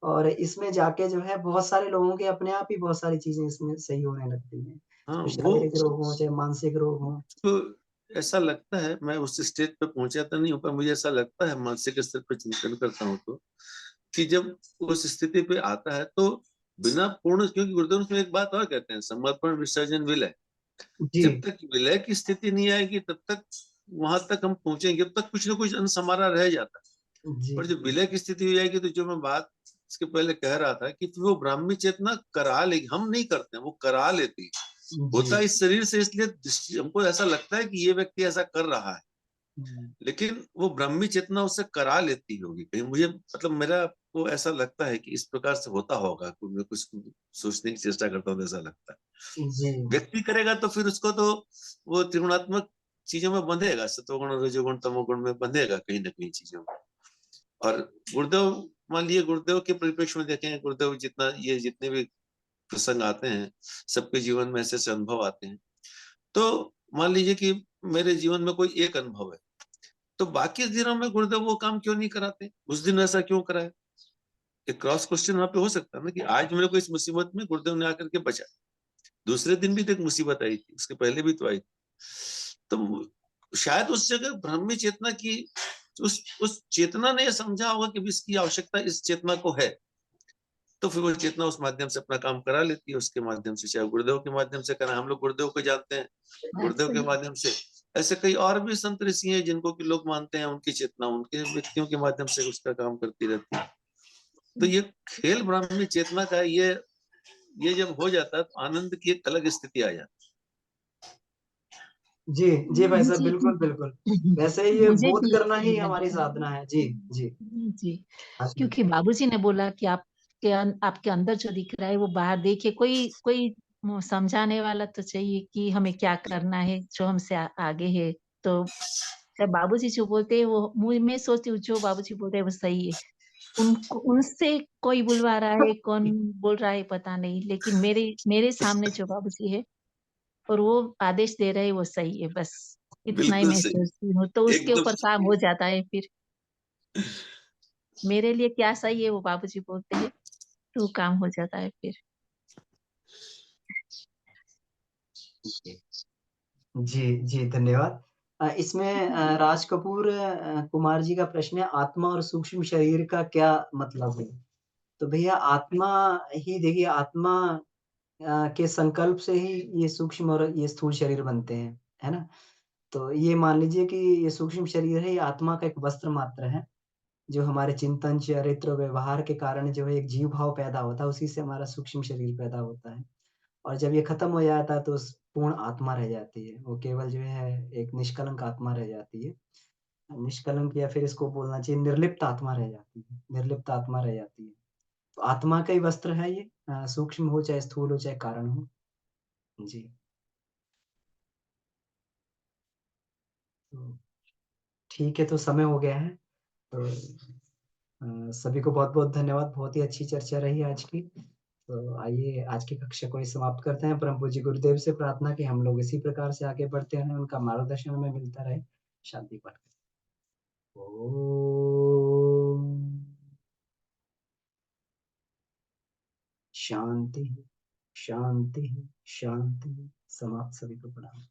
और इसमें जाके जो है बहुत सारे लोगों के अपने आप ही बहुत सारी चीज़ें इसमें सही होने लगती हैं। हाँ, चाहे वो शारीरिक रोग हों, चाहे मानसिक रोग हों। तो ऐसा लगता है, मैं उस स्टेज पे पहुंचा तो नहीं हूँ, पर मुझे ऐसा लगता है मानसिक स्तर पर चिंतन करता हूँ तो, कि जब उस स्थिति पे आता है तो बिना पूर्ण, क्योंकि गुरुदेव उसमें एक बात और कहते हैं, समर्पण विसर्जन विलय। जी। जब तक विलय की स्थिति नहीं आएगी तब तक वहां तक हम पहुंचेंगे, तब तक कुछ ना कुछ अंश हमारा रह जाता है। जी, पर जब विलय की स्थिति हो जाएगी तो जो मैं बात इसके पहले कह रहा था कि फिर वो ब्राह्मी चेतना करा लेगी, हम नहीं करते हैं, वो करा लेती है। जी। होता इस शरीर से, इसलिए हमको ऐसा लगता है कि ये व्यक्ति ऐसा कर रहा है, हुँ, लेकिन वो ब्राह्मी चेतना उससे करा लेती होगी कहीं, मुझे मतलब मेरा को ऐसा लगता है कि इस प्रकार से होता होगा। मैं कुछ सोचने की चेष्टा करता हूँ तो ऐसा लगता है जी। व्यक्ति करेगा तो फिर उसको तो वो त्रिगुणात्मक चीजों में बंधेगा, सत्वगुण रजोगुण तमोगुण में बंधेगा कहीं ना कहीं चीजों में। और गुरुदेव, मान लिए गुरुदेव के परिप्रेक्ष्य में देखें, गुरुदेव जितना, ये जितने भी प्रसंग आते हैं, सबके जीवन में ऐसे ऐसे अनुभव आते हैं। तो मान लीजिए कि मेरे जीवन में कोई एक अनुभव है, तो बाकी दिनों में गुरुदेव वो काम क्यों नहीं कराते, उस दिन ऐसा क्यों कराए? एक क्रॉस क्वेश्चन वहां पे हो सकता है ना, कि आज मेरे को इस मुसीबत में गुरुदेव ने आकर के बचा, दूसरे दिन भी तो एक मुसीबत आई थी, उसके पहले भी तो आई। तो शायद उस जगह ब्राह्मी चेतना की उस चेतना ने समझा होगा कि इसकी आवश्यकता इस चेतना को है, तो फिर वो चेतना उस माध्यम से अपना काम करा लेती है, उसके माध्यम से, चाहे गुरुदेव के माध्यम से करा, हम लोग गुरुदेव को जानते हैं, बात गुरुदेव के सही। माध्यम से। ऐसे कई और भी संत ऋषि हैं जिनको कि लोग मानते हैं, उनकी चेतना उनके व्यक्तियों के माध्यम से उसका काम करती रहती है। तो ये खेल ब्राह्मी चेतना का ये जब हो जाता है तो आनंद की एक अलग स्थिति आ जाती जी, जी भाई साहब, मुझे बिल्कुल, बिल्कुल। वैसे ये मुझे बोध भी करना ही यही हमारी लगता है। साधना है। जी, जी। जी, हाँ जी। क्योंकि बाबूजी ने बोला कि आपके अंदर जो दिख रहा है वो बाहर देखिए, कोई कोई समझाने वाला तो चाहिए कि हमें क्या करना है, जो हमसे आगे है। तो जब बाबूजी जो बोलते हैं वो मैं सोचती हूँ जो बाबूजी बोलते हैं वो सही है। उनको उनसे कोई बुलवा रहा है, कौन बोल रहा है पता नहीं, लेकिन मेरे मेरे सामने जो बाबूजी है और वो आदेश दे रहे हैं वो सही है, बस है। इतना ही बिल्कुल मैं सही, सोचती हूँ। तो उसके एकदम ऊपर काम सही। हो जाता है फिर। मेरे लिए क्या सही है वो बाबूजी बोलते हैं, तो काम हो जाता है फिर। जी, जी, जी, धन्यवाद। इसमें राज कपूर कुमार जी का प्रश्न है, आत्मा और सूक्ष्म शरीर का क्या मतलब है? तो भैया आत्मा ही देखिए, आत्मा के संकल्प से ही ये सूक्ष्म और ये स्थूल शरीर बनते हैं, है ना? तो ये मान लीजिए कि ये सूक्ष्म शरीर है, ये आत्मा का एक वस्त्र मात्र है, जो हमारे चिंतन, चरित्र, व्यवहार के कारण जो है एक जीव भाव पैदा होता है, उसी से हमारा सूक्ष्म शरीर पैदा होता है। और जब ये खत्म हो जाता है तो पूर्ण आत्मा रह जाती है, वो केवल जो है एक निष्कलंक आत्मा रह जाती है। निष्कलंक या फिर इसको बोलना चाहिए निर्लिप्त आत्मा रह जाती है, निर्लिप्त आत्मा रह जाती है। तो आत्मा का ही वस्त्र है ये, सूक्ष्म हो चाहे स्थूल हो चाहे कारण हो। जी। तो ठीक है, तो समय हो गया है। तो सभी को बहुत-बहुत धन्यवाद। बहुत ही अच्छी चर्चा रही आज की। तो आइए आज की कक्षा को ही समाप्त करते हैं। परम पूज्य गुरुदेव से प्रार्थना कि हम लोग इसी प्रकार से आगे बढ़ते रहें, उनका मार्गदर्शन हमें मिलता रहे। शांति पाठ करें। ओम शांति, शांति, शांति। समाप्त। सभी को प्रणाम।